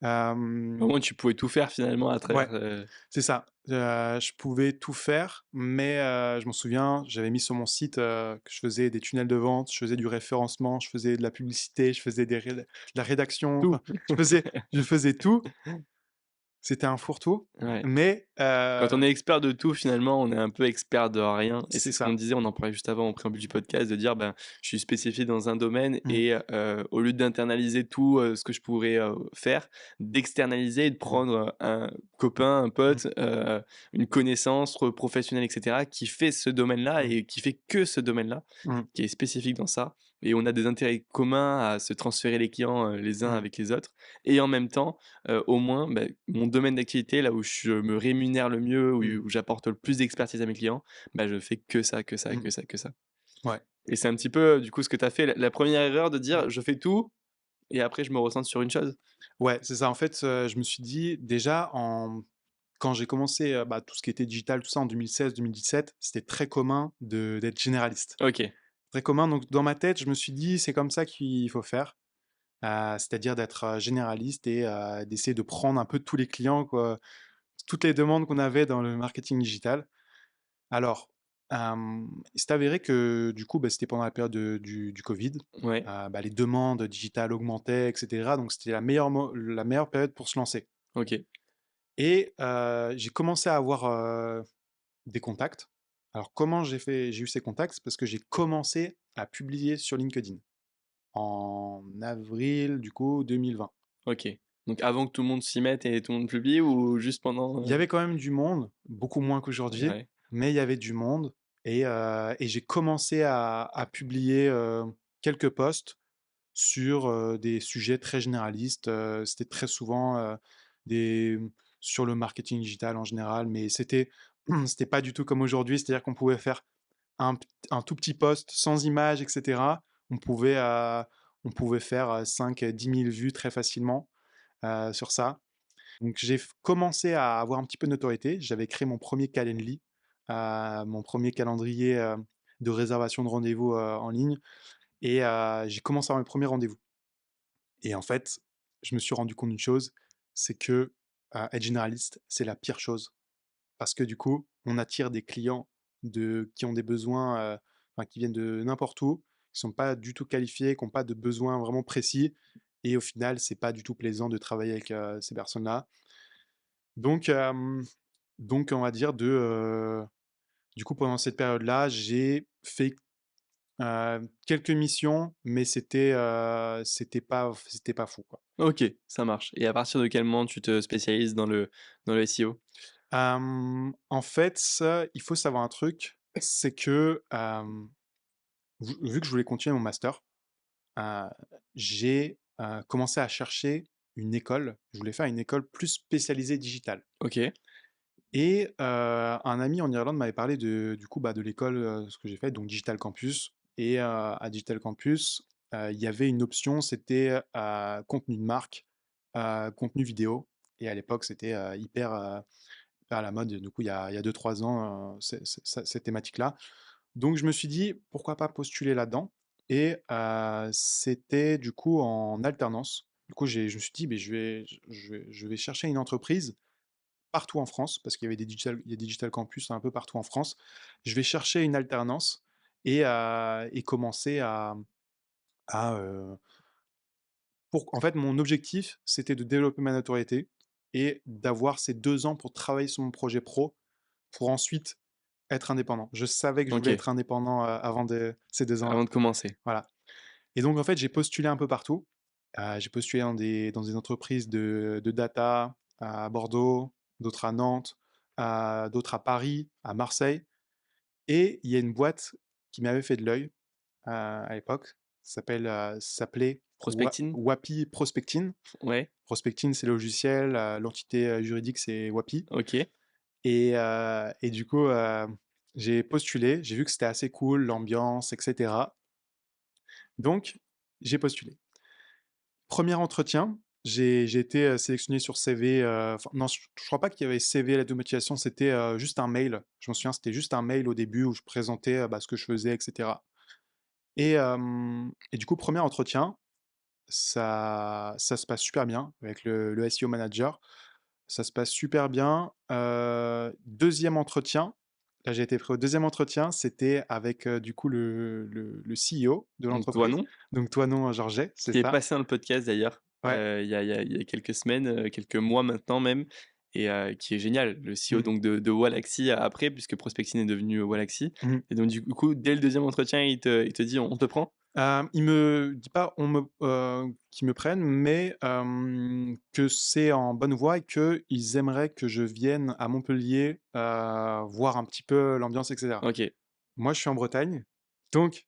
S3: Au
S2: Euh,
S3: moins, tu pouvais tout faire finalement à
S2: ouais,
S3: travers.
S2: c'est ça. Je pouvais tout faire, mais je m'en souviens, j'avais mis sur mon site que je faisais des tunnels de vente, je faisais du référencement, je faisais de la publicité, je faisais de la rédaction,
S3: Tout.
S2: enfin, je faisais tout. C'était un fourre-tout,
S3: Ouais.
S2: mais
S3: Quand on est expert de tout, finalement, on est un peu expert de rien. Et
S2: c'est
S3: c'est ce qu'on
S2: ça.
S3: disait, on en parlait juste avant au préambule du podcast, de dire, ben, je suis spécifié dans un domaine
S2: Mm,
S3: et au lieu d'internaliser tout ce que je pourrais faire, d'externaliser et de prendre un copain, un
S2: mm,
S3: pote, une connaissance professionnelle, etc., qui fait ce domaine-là
S2: mm,
S3: et qui fait que ce domaine-là,
S2: mm,
S3: qui est spécifique dans ça. Et on a des intérêts communs à se transférer les clients les uns
S2: mm,
S3: avec les autres. Et en même temps, au moins, mon domaine d'activité, là où je me rémunère le mieux,
S2: mm,
S3: où j'apporte le plus d'expertise à mes clients, je fais que ça, que ça,
S2: mm.
S3: que ça, que ça.
S2: Ouais.
S3: Et c'est un petit peu, du coup, ce que tu as fait, la première erreur de
S2: Mm.
S3: dire: «Je fais tout» et après je me recentre sur une chose?
S2: Ouais, c'est ça. En fait, je me suis dit, déjà, quand j'ai commencé bah, tout ce qui était digital, tout ça en 2016-2017, c'était très commun d'être généraliste.
S3: OK,
S2: Très commun. Donc, dans ma tête, je me suis dit, c'est comme ça qu'il faut faire. C'est-à-dire d'être généraliste et d'essayer de prendre un peu tous les clients, quoi, toutes les demandes qu'on avait dans le marketing digital. Alors, il s'est avéré que du coup, bah, c'était pendant la période du Covid.
S3: ouais,
S2: Bah, les demandes digitales augmentaient, etc. Donc, c'était la meilleure période pour se lancer.
S3: OK,
S2: Et j'ai commencé à avoir des contacts. Alors, comment j'ai eu ces contacts? C'est parce que j'ai commencé à publier sur LinkedIn en avril, du coup, 2020.
S3: OK. Donc avant que tout le monde s'y mette et tout le monde publie ou juste pendant,
S2: Il y avait quand même du monde, beaucoup moins qu'aujourd'hui,
S3: ouais,
S2: mais il y avait du monde et j'ai commencé à publier, quelques posts sur, des sujets très généralistes, c'était très souvent, des sur le marketing digital en général, mais c'était pas du tout comme aujourd'hui. C'est-à-dire qu'on pouvait faire un tout petit post sans image et cetera. On pouvait faire, 5 000 10 000 vues très facilement, sur ça. Donc commencé à avoir un petit peu de notoriété. J'avais créé mon premier Calendly, mon premier calendrier de réservation de rendez-vous en ligne et j'ai commencé à avoir mes premiers rendez-vous. Et en fait, je me suis rendu compte d'une chose, c'est que être généraliste, c'est la pire chose. Parce que du coup, on attire des clients qui ont des besoins, enfin, qui viennent de n'importe où, qui sont pas du tout qualifiés, qui n'ont pas de besoins vraiment précis. Et au final, c'est pas du tout plaisant de travailler avec ces personnes-là. Donc, on va dire du coup, pendant cette période-là, j'ai fait quelques missions, mais c'était pas fou, quoi.
S3: OK, ça marche. Et à partir de quel moment tu te spécialises dans le SEO?
S2: En fait, il faut savoir un truc, c'est que vu que je voulais continuer mon master, heu, j'ai commencé à chercher une école. Je voulais faire une école plus spécialisée digitale.
S3: OK,
S2: Et un ami en Irlande m'avait parlé du coup, bah, de l'école, ce que j'ai fait, donc Digital Campus. Et à Digital Campus, il y avait une option, c'était contenu de marque, contenu vidéo. Et à l'époque, c'était hyper à la mode, du coup, il y a 2-3 ans, cette thématique-là. Donc je me suis dit: «Pourquoi pas postuler là-dedans?» Et c'était du coup en alternance. Du coup, je me suis dit: «Beh, je vais chercher une entreprise partout en France», parce qu'il y avait il y a des digital campus un peu partout en France. Je vais chercher une alternance et commencer à, en fait, mon objectif, c'était de développer ma notoriété et d'avoir ces 2 ans pour travailler sur mon projet pro, pour ensuite être indépendant. Je savais que je voulais
S3: OK,
S2: être indépendant avant ces 2 ans-là.
S3: avant de commencer.
S2: Voilà. Et donc, en fait, j'ai postulé un peu partout. J'ai postulé dans des entreprises de data à Bordeaux, d'autres à Nantes, d'autres à Paris, à Marseille. Et il y a une boîte qui m'avait fait de l'œil à l'époque. Ça s'appelait
S3: Prospecting?
S2: Wapi Prospecting.
S3: Ouais,
S2: Prospecting, c'est le logiciel. L'entité juridique, c'est Wapi.
S3: OK.
S2: Et du coup, j'ai postulé. J'ai vu que c'était assez cool, l'ambiance, etc. Donc, j'ai postulé. Premier entretien, j'ai été sélectionné sur CV. Enfin, non, je crois pas qu'il y avait CV, lettre de motivation, c'était juste un mail. Je me souviens, c'était juste un mail au début où je présentais ce que je faisais, etc. Et du coup, premier entretien, ça se passe super bien avec le SEO manager. Ça se passe super bien. Deuxième entretien, là j'ai été pris au deuxième entretien, c'était avec du coup le CEO de
S3: Donc toi,
S2: l'entreprise.
S3: non?
S2: Donc toi non, Georget, c'est
S3: Qui est
S2: ça.
S3: passé dans le podcast d'ailleurs,
S2: Ouais.
S3: il y a quelques semaines, quelques mois maintenant même et qui est génial. Le CEO
S2: Mm.
S3: donc de Wallaxy après puisque Prospecting est devenu Wallaxy
S2: Mhm.
S3: et donc du coup, dès le deuxième entretien, il te dit: «On te prend?»
S2: Il me dit pas qu'ils me prennent, mais que c'est en bonne voie et qu'ils aimeraient que je vienne à Montpellier voir un petit peu l'ambiance, etc.
S3: OK.
S2: Moi, je suis en Bretagne, donc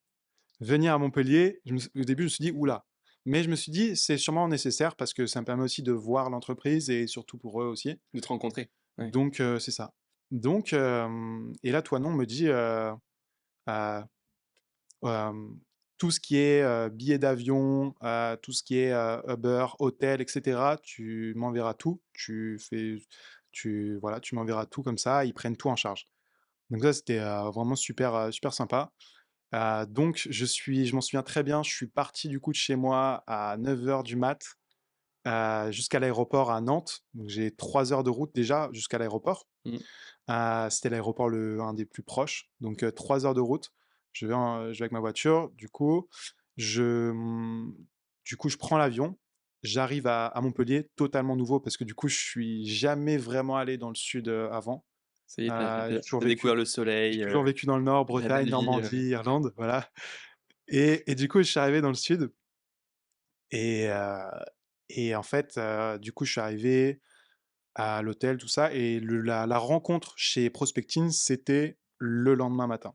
S2: venir à Montpellier, au début, je me suis dit, oula. Mais je me suis dit, c'est sûrement nécessaire parce que ça me permet aussi de voir l'entreprise et surtout pour eux aussi.
S3: De te rencontrer. Ouais.
S2: Donc, c'est ça. Donc, et là, Toinon me dit, euh, euh, tout ce qui est billets d'avion, tout ce qui est Uber, hôtel, etc., tu m'enverras tout. Voilà, tu m'enverras tout comme ça. Ils prennent tout en charge. Donc ça, c'était vraiment super, super sympa. Donc je m'en souviens très bien, je suis parti du coup de chez moi à 9 heures du mat jusqu'à l'aéroport à Nantes. Donc j'ai 3 heures de route déjà jusqu'à l'aéroport.
S3: Mmh.
S2: C'était l'aéroport un des plus proches. Donc 3 heures de route. Je vais avec ma voiture. Je, hum, je prends l'avion. J'arrive à Montpellier, totalement nouveau parce que du coup, je suis jamais vraiment allé dans le sud avant.
S3: Ça y est, tu
S2: J'ai toujours
S3: découvert
S2: vécu,
S3: le
S2: j'ai
S3: soleil,
S2: toujours vécu dans le nord,
S3: la
S2: Bretagne,
S3: belle vie,
S2: Normandie, Irlande, voilà. Et du coup, je suis arrivé dans le sud et, en fait, du coup, je suis arrivé à l'hôtel, tout ça, et la rencontre chez Prospecting, c'était le lendemain matin.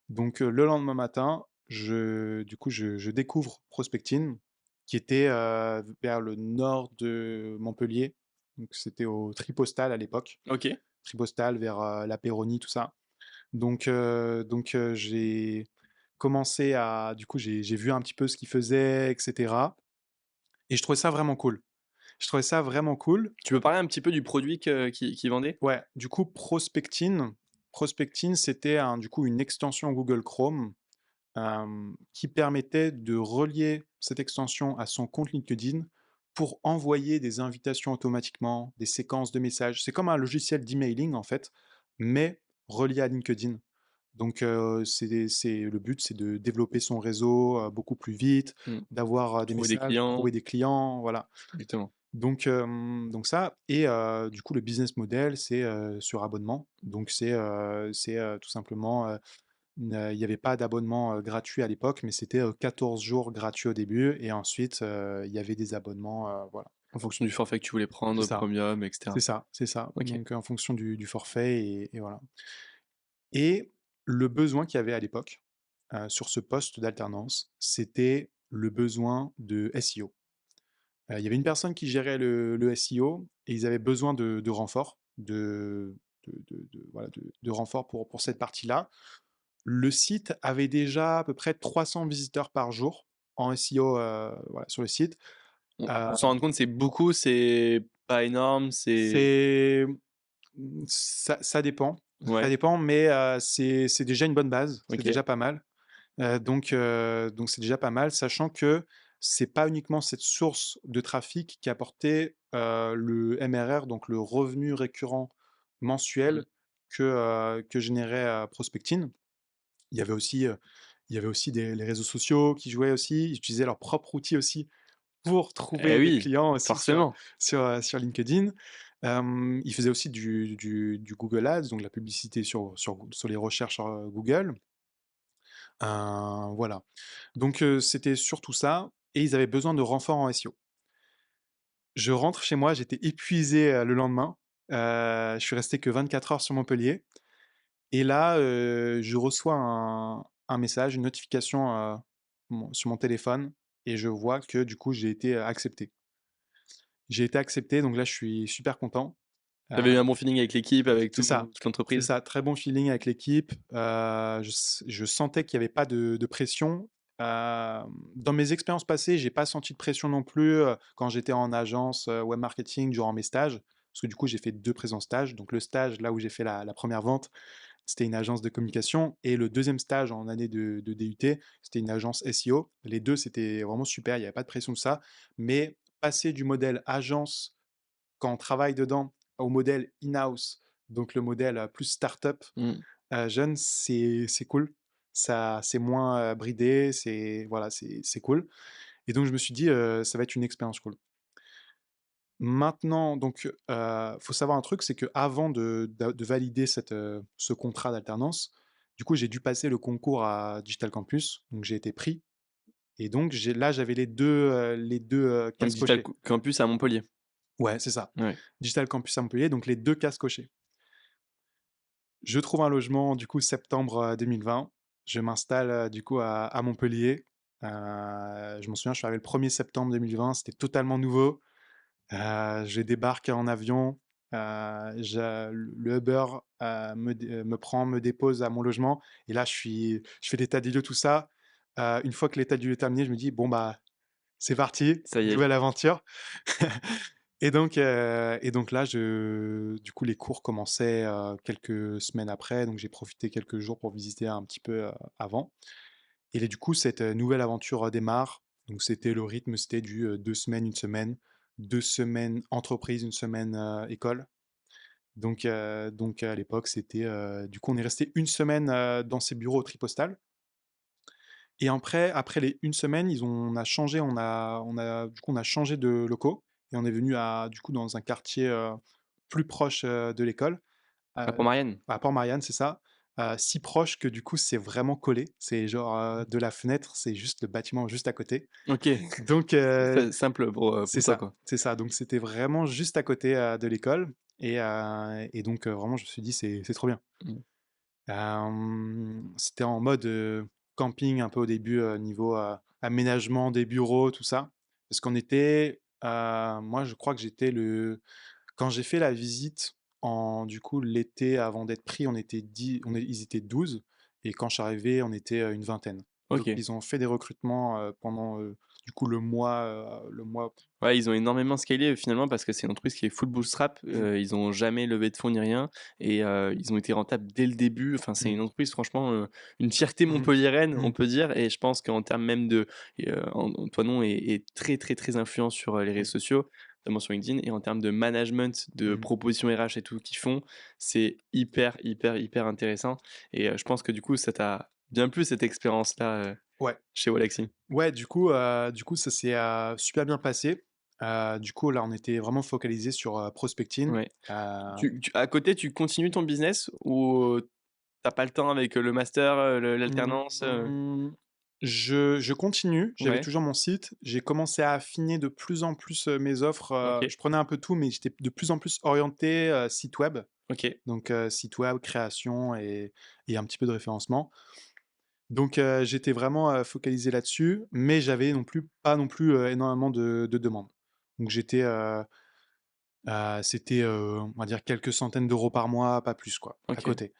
S2: Donc, le lendemain matin, je découvre Prospecting, qui était vers le nord de Montpellier. Donc, c'était au Tripostal à l'époque.
S3: OK.
S2: Tripostal vers la Péronie, tout ça. Donc, j'ai commencé du coup, j'ai vu un petit peu ce qu'ils faisaient, etc. Et je trouvais ça vraiment cool. Je trouvais ça vraiment cool.
S3: Tu peux parler un petit peu du produit qu'ils vendaient?
S2: Ouais, du coup, Prospecting, c'était du coup une extension Google Chrome qui permettait de relier cette extension à son compte LinkedIn pour envoyer des invitations automatiquement, des séquences de messages. C'est comme un logiciel d'emailing en fait, mais relié à LinkedIn. Donc, le but, c'est de développer son réseau beaucoup plus vite,
S3: Mmh.
S2: d'avoir des
S3: Trouver des
S2: messages,
S3: clients,
S2: trouver des clients, voilà.
S3: exactement.
S2: Donc ça, et du coup, le business model, c'est sur abonnement. Donc, c'est tout simplement, il n'y avait pas d'abonnement gratuit à l'époque, mais c'était 14 jours gratuits au début, et ensuite, il y avait des abonnements, voilà.
S3: En fonction du forfait que tu voulais
S2: C'est
S3: prendre,
S2: ça,
S3: premium et cetera.
S2: c'est ça, c'est ça.
S3: OK.
S2: Donc, en fonction du forfait, et voilà. Et le besoin qu'il y avait à l'époque sur ce poste d'alternance, c'était le besoin de SEO. Il y avait une personne qui gérait le SEO et ils avaient besoin de renfort, voilà, de renfort pour cette partie-là. Le site avait déjà à peu près 300 visiteurs par jour en SEO, voilà, sur le site.
S3: On
S2: Euh,
S3: s'en rend compte, c'est beaucoup, c'est pas énorme, c'est
S2: c'est ça dépend, ça
S3: ouais,
S2: dépend, mais c'est déjà une bonne base, c'est
S3: OK.
S2: déjà pas mal. Donc c'est déjà pas mal, sachant que c'est pas uniquement cette source de trafic qui apportait le MRR, donc le revenu récurrent
S3: Mmh.
S2: mensuel que générait Prospecting. Il y avait aussi les réseaux sociaux qui jouaient aussi, ils utilisaient leur propre outil aussi pour
S3: Eh
S2: trouver des
S3: oui,
S2: clients aussi sur,
S3: forcément.
S2: sur, sur LinkedIn. Il faisait aussi du Google Ads, donc la publicité sur les recherches Google. Voilà. Donc c'était surtout ça et ils avaient besoin de renforts en SEO. Je rentre chez moi, j'étais épuisé, le lendemain. Je suis resté que 24 heures sur Montpellier et là, je reçois un message, une notification, sur mon téléphone et je vois que du coup j'ai été, accepté. J'ai été accepté donc là je suis super content. Heu,
S3: Tu eu un bon feeling avec l'équipe, avec
S2: c'est ça,
S3: toute
S2: c'est
S3: l'entreprise?
S2: ça, très bon feeling avec l'équipe. Je sentais qu'il y avait pas de pression. Dans mes expériences passées, j'ai pas senti de pression non plus, quand j'étais en agence, web marketing durant mes stages. Parce que du coup, j'ai fait 2 présents stages. Donc le stage, là où j'ai fait la 1re vente, c'était une agence de communication et le deuxième stage en année de DUT, c'était une agence SEO. Les 2 c'était vraiment super, il y avait pas de pression de ça. Mais passer du modèle agence quand on travaille dedans au modèle in-house, donc le modèle plus start-up,
S3: Mmh.
S2: jeune, c'est cool. Ça, c'est moins bridé, c'est voilà, c'est cool. Et donc je me suis dit, ça va être une expérience cool. Maintenant, donc, faut savoir un truc, c'est que avant de valider ce contrat d'alternance, du coup, j'ai dû passer le concours à Digital Campus, donc j'ai été pris. Et donc là, j'avais les deux
S3: Donc
S2: cases
S3: Digital
S2: cochées.
S3: Campus à Montpellier?
S2: Ouais, c'est ça.
S3: Ouais.
S2: Digital Campus à Montpellier, donc les 2 cases cochées. Je trouve un logement, du coup, septembre 2020. Je m'installe, du coup, à Montpellier. Je m'en souviens, je suis arrivé le 1er septembre 2020, c'était totalement nouveau. Je débarque en avion. Le Uber me prend, me dépose à mon logement. Et là, je fais l'état des lieux, tout ça. Une fois que l'état des lieux est terminé, je me dis, bon, bah, c'est parti,
S3: Ça y est.
S2: nouvelle aventure. Et donc là, du coup, les cours commençaient quelques semaines après, donc j'ai profité quelques jours pour visiter un petit peu avant. Et là, du coup, cette nouvelle aventure démarre. Donc c'était le rythme, c'était du 2 semaines, une semaine, 2 semaines entreprise, une semaine école. Donc à l'époque, c'était du coup, on est resté une semaine dans ces bureaux au Tripostal. Et après les une semaine, on a changé, on a changé de locaux et on est venu du coup, dans un quartier plus proche de l'école,
S3: À
S2: euh,
S3: Port-Marianne?
S2: à Port-Marianne, c'est ça. Si proche que du coup, c'est vraiment collé. C'est genre de la fenêtre, c'est juste le bâtiment juste à côté.
S3: OK.
S2: Donc,
S3: C'est simple
S2: c'est
S3: pour toi,
S2: ça,
S3: quoi.
S2: c'est ça. Donc, c'était vraiment juste à côté de l'école. Et donc, vraiment, je me suis dit, c'est trop bien.
S3: Mmh.
S2: C'était en mode camping un peu au début, niveau aménagement des bureaux, tout ça. Parce qu'on était, moi je crois que quand j'ai fait la visite du coup l'été avant d'être pris, on était 10, ils étaient 12 et quand je suis arrivé, on était une vingtaine. Donc
S3: OK.
S2: ils ont fait des recrutements pendant du coup le mois.
S3: Ouais, ils ont énormément scalé, finalement parce que c'est une entreprise qui est full bootstrap,
S2: Mm,
S3: ils ont jamais levé de fonds ni rien et ils ont été rentables dès le début. Enfin, c'est
S2: mm,
S3: une entreprise franchement, une fierté
S2: mm,
S3: montpelliéraine, on
S2: mm,
S3: peut dire et je pense qu'en termes même de Antoinon est très, très, très influent sur, les
S2: mm,
S3: réseaux sociaux, notamment sur LinkedIn et en termes de management, de
S2: mm.
S3: propositions RH et tout qu'ils font, c'est hyper, hyper, hyper intéressant et je pense que du coup ça t'a bien plu cette expérience-là,
S2: Ouais.
S3: chez Walaxy?
S2: Ouais, du coup, ça s'est super bien passé. Du coup, là, on était vraiment focalisé sur prospecting.
S3: Ouais. Tu à côté, tu continues ton business ou tu pas le temps avec, le master, l'alternance?
S2: Mmh, je continue, j'avais
S3: Ouais,
S2: toujours mon site. J'ai commencé à affiner de plus en plus mes offres.
S3: OK,
S2: Je prenais un peu tout, mais j'étais de plus en plus orienté site web.
S3: OK.
S2: Donc, site web, création et un petit peu de référencement. Donc, j'étais vraiment focalisé là-dessus, mais j'avais pas non plus énormément de demandes. Donc, c'était, on va dire quelques centaines d'euros par mois, pas plus quoi, à
S3: OK.
S2: côté.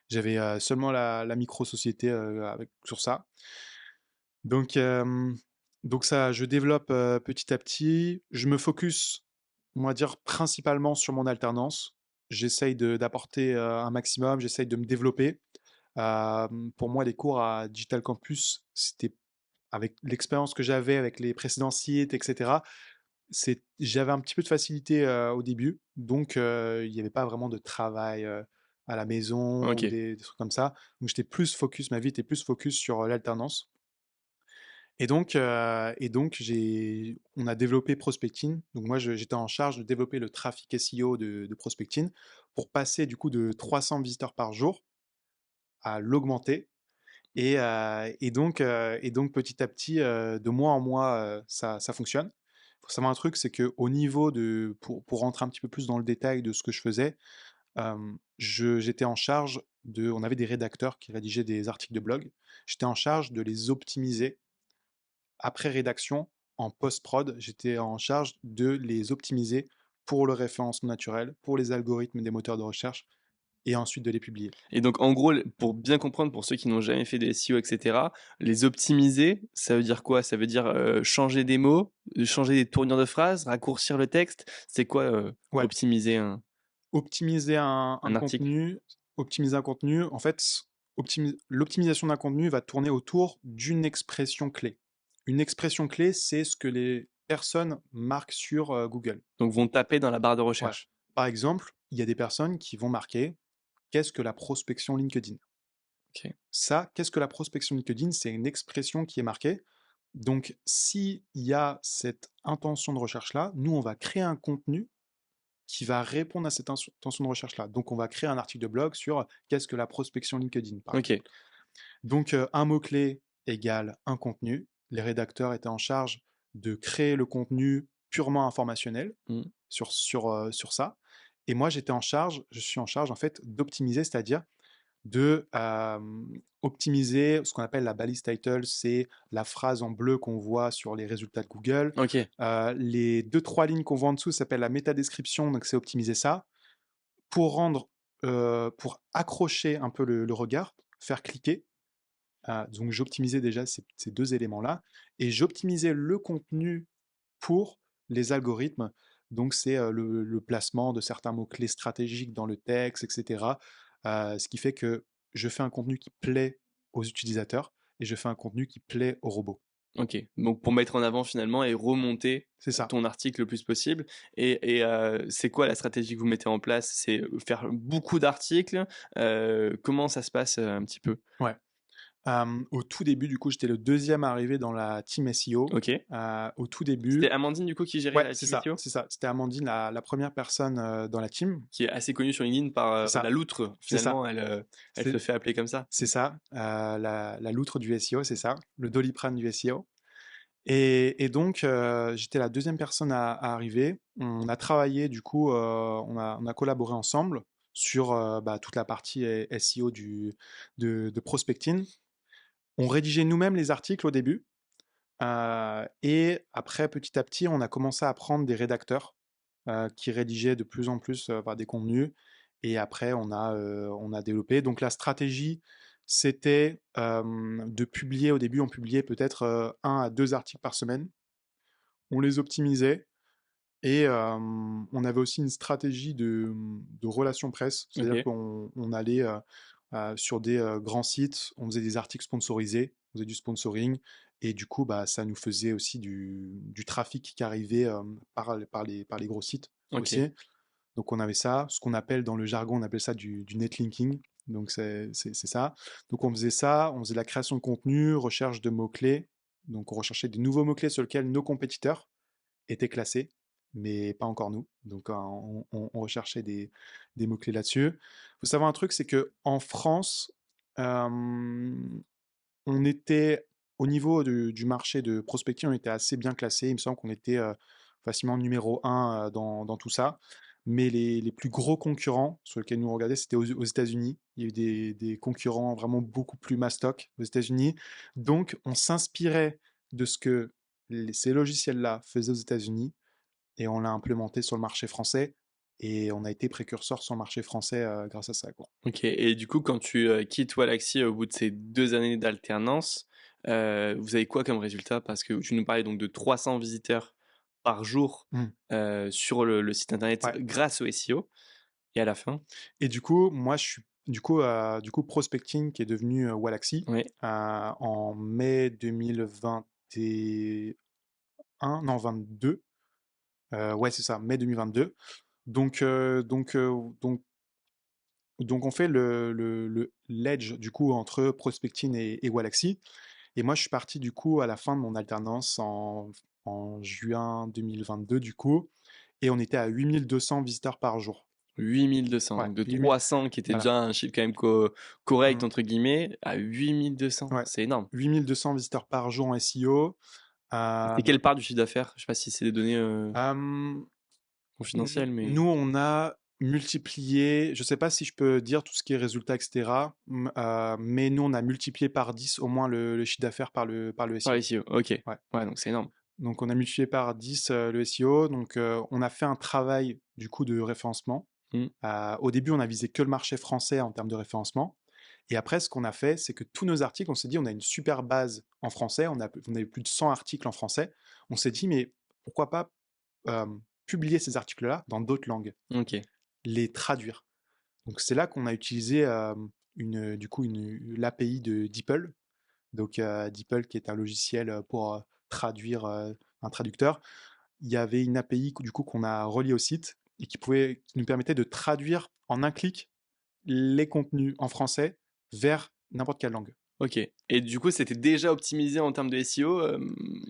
S2: J'avais seulement la micro-société sur ça. Donc, ça, je développe petit à petit. Je me focus, on va dire, principalement sur mon alternance. J'essaye d'apporter un maximum, j'essaye de me développer. Pour moi, les cours à Digital Campus, c'était avec l'expérience que j'avais avec les précédents sites, etc. J'avais un petit peu de facilité au début, donc il n'y avait pas vraiment de travail à la maison ou
S3: OK.
S2: des trucs comme ça. Donc j'étais plus focus, ma vie était plus focus sur l'alternance. On a développé Prospecting. Donc moi, j'étais en charge de développer le trafic SEO de Prospecting pour passer du coup de 300 visiteurs par jour à l'augmenter. Et donc petit à petit, de mois en mois, ça fonctionne. Il faut savoir un truc, c'est que au niveau pour rentrer un petit peu plus dans le détail de ce que je faisais, j'étais en charge on avait des rédacteurs qui rédigeaient des articles de blog. J'étais en charge de les optimiser après rédaction, en post-prod. J'étais en charge de les optimiser pour le référencement naturel, pour les algorithmes des moteurs de recherche, et ensuite de les publier.
S3: Et donc, en gros, pour bien comprendre, pour ceux qui n'ont jamais fait de SEO, etc., les optimiser, ça veut dire quoi? Ça veut dire changer des mots, changer des tournures de phrases, raccourcir le texte. C'est quoi
S2: Ouais,
S3: optimiser
S2: optimiser
S3: un article?
S2: optimiser un contenu, en fait, l'optimisation d'un contenu va tourner autour d'une expression clé. Une expression clé, c'est ce que les personnes marquent sur Google.
S3: Donc, vont taper dans la barre de
S2: Ouais.
S3: recherche.
S2: Par exemple, il y a des personnes qui vont marquer qu'est-ce que la prospection LinkedIn?
S3: Ok.
S2: Ça, qu'est-ce que la prospection LinkedIn? C'est une expression qui est marquée. Donc, s'il y a cette intention de recherche-là, nous, on va créer un contenu qui va répondre à cette intention de recherche-là. Donc, on va créer un article de blog sur qu'est-ce que la prospection LinkedIn, par
S3: Ok.
S2: exemple. Donc, un mot-clé égale un contenu. Les rédacteurs étaient en charge de créer le contenu purement informationnel
S3: Mm.
S2: sur ça. Et moi, je suis en charge en fait d'optimiser, c'est-à-dire de optimiser ce qu'on appelle la balise title, c'est la phrase en bleu qu'on voit sur les résultats de Google.
S3: Ok.
S2: Les deux, trois lignes qu'on voit en dessous s'appelle la métadescription, donc c'est optimiser ça pour pour accrocher un peu le regard, faire cliquer. Donc j'optimisais déjà ces deux éléments-là et j'optimisais le contenu pour les algorithmes. Donc c'est le placement de certains mots-clés stratégiques dans le texte, etc. Ce qui fait que je fais un contenu qui plaît aux utilisateurs et je fais un contenu qui plaît aux robots.
S3: Ok. Donc, pour mettre en avant finalement et remonter
S2: C'est ça.
S3: ton article le plus possible. Et c'est quoi la stratégie que vous mettez en place? C'est faire beaucoup d'articles? Comment ça se passe un petit peu?
S2: Ouais. Au tout début, du coup, j'étais le deuxième arrivé dans la team SEO.
S3: Ok.
S2: Au tout
S3: C'était
S2: début,
S3: Amandine du coup qui gérait
S2: ouais,
S3: la
S2: c'est
S3: team
S2: ça,
S3: SEO?
S2: c'est ça. C'était Amandine, la première personne dans la team.
S3: Qui est assez connue sur LinkedIn par
S2: C'est
S3: la
S2: ça,
S3: loutre.
S2: c'est ça.
S3: Finalement, elle se
S2: C'est
S3: fait appeler comme ça.
S2: c'est ça, la loutre du SEO, c'est ça, le Doliprane du SEO. Et donc, j'étais la deuxième personne à arriver. On a travaillé, du coup, on a collaboré ensemble sur toute la partie SEO de prospecting. On rédigeait nous-mêmes les articles au début. Et après, petit à petit, on a commencé à prendre des rédacteurs qui rédigeaient de plus en plus des contenus. Et après, on a développé. Donc la stratégie, c'était de publier. Au début, on publiait peut-être 1 à 2 articles par semaine. On les optimisait. Et on avait aussi une stratégie de relations presse. C'est-à-dire
S3: Ok.
S2: qu'on allait sur des grands sites, on faisait des articles sponsorisés, on faisait du sponsoring. Et du coup, ça nous faisait aussi du trafic qui arrivait par les gros sites
S3: Ok.
S2: aussi. Donc on avait ça, ce qu'on appelle dans le jargon, on appelle ça du netlinking. Donc c'est ça. Donc on faisait la création de contenu, recherche de mots-clés. Donc on recherchait des nouveaux mots-clés sur lesquels nos compétiteurs étaient classés, mais pas encore nous. Donc on recherchait des mots-clés là-dessus. Il faut savoir un truc, c'est que en France, euh, on était au niveau du marché de prospecting, on était assez bien classé. Il me semble qu'on était facilement numéro un dans tout ça. Mais les plus gros concurrents sur lesquels nous regardaient, c'était aux États-Unis. Il y a eu des concurrents vraiment beaucoup plus mastoc aux États-Unis. Donc, on s'inspirait de ce que ces logiciels-là faisaient aux États-Unis et on l'a implémenté sur le marché français. Et on a été précurseur sur le marché français grâce à ça, quoi.
S3: Ok. Et du coup, quand tu quittes Wallaxy au bout de ces 2 années d'alternance, vous avez quoi comme résultat? Parce que tu nous parlais donc de 300 visiteurs par jour
S2: Mm.
S3: sur le site internet
S2: Ouais.
S3: grâce au SEO. Et à la fin?
S2: Et du coup, moi, je suis du coup Prospecting qui est devenu Wallaxy
S3: Oui.
S2: en mai 2021, non 22. Ouais, c'est ça, mai 2022. Donc, on fait le l'edge du coup entre Prospecting et Wallaxy. Et moi, je suis parti du coup à la fin de mon alternance en juin 2022 du coup, et on était à 8200 visiteurs par jour.
S3: 8200,
S2: Ouais,
S3: donc de
S2: 8000,
S3: 300 qui était
S2: voilà.
S3: déjà un chiffre quand même correct,
S2: Mm.
S3: entre guillemets, à 8200,
S2: Ouais,
S3: c'est énorme.
S2: 8200 visiteurs par jour en SEO.
S3: C'est quelle part du chiffre d'affaires? Je sais pas si c'est des données
S2: Euh,
S3: confidentielles, mais
S2: Nous, on a multiplié, je sais pas si je peux dire tout ce qui est résultats, etc. Mais nous, on a multiplié par 10 au moins le chiffre d'affaires par le
S3: par
S2: SEO.
S3: les SEO. Ok,
S2: Ouais.
S3: ouais, donc c'est énorme.
S2: Donc, on a multiplié par 10 le SEO. Donc, on a fait un travail du coup de référencement.
S3: Hmm.
S2: Au début, on a visé que le marché français en termes de référencement. Et après, ce qu'on a fait, c'est que tous nos articles, on s'est dit, on a une super base en français. On avait plus de 100 articles en français. On s'est dit, mais pourquoi pas euh, publier ces articles-là dans d'autres langues,
S3: Ok,
S2: les traduire. Donc c'est là qu'on a utilisé du coup l'API de DeepL. Donc DeepL qui est un logiciel pour traduire un traducteur. Il y avait une API du coup qu'on a relié au site et qui nous permettait de traduire en un clic les contenus en français vers n'importe quelle langue.
S3: ok. Et du coup, c'était déjà optimisé en termes de SEO,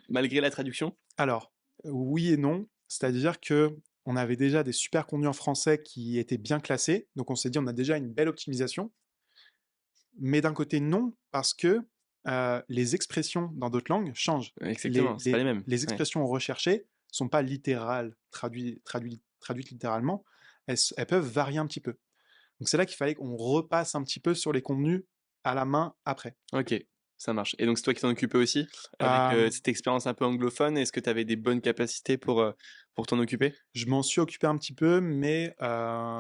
S3: malgré la traduction?
S2: Alors, oui et non, c'est-à-dire que on avait déjà des super contenus en français qui étaient bien classés, donc on s'est dit on a déjà une belle optimisation. Mais d'un côté, non, parce que les expressions dans d'autres langues changent.
S3: Exactement, c'est pas les mêmes.
S2: Les
S3: Ouais.
S2: expressions recherchées sont pas littérales, traduites littéralement, elles peuvent varier un petit peu. Donc c'est là qu'il fallait qu'on repasse un petit peu sur les contenus à la main après.
S3: Ok, ça marche. Et donc c'est toi qui t'en occupais aussi, avec
S2: Euh,
S3: cette expérience un peu anglophone. Est-ce que tu avais des bonnes capacités pour t'en occuper?
S2: je m'en suis occupé un petit peu, mais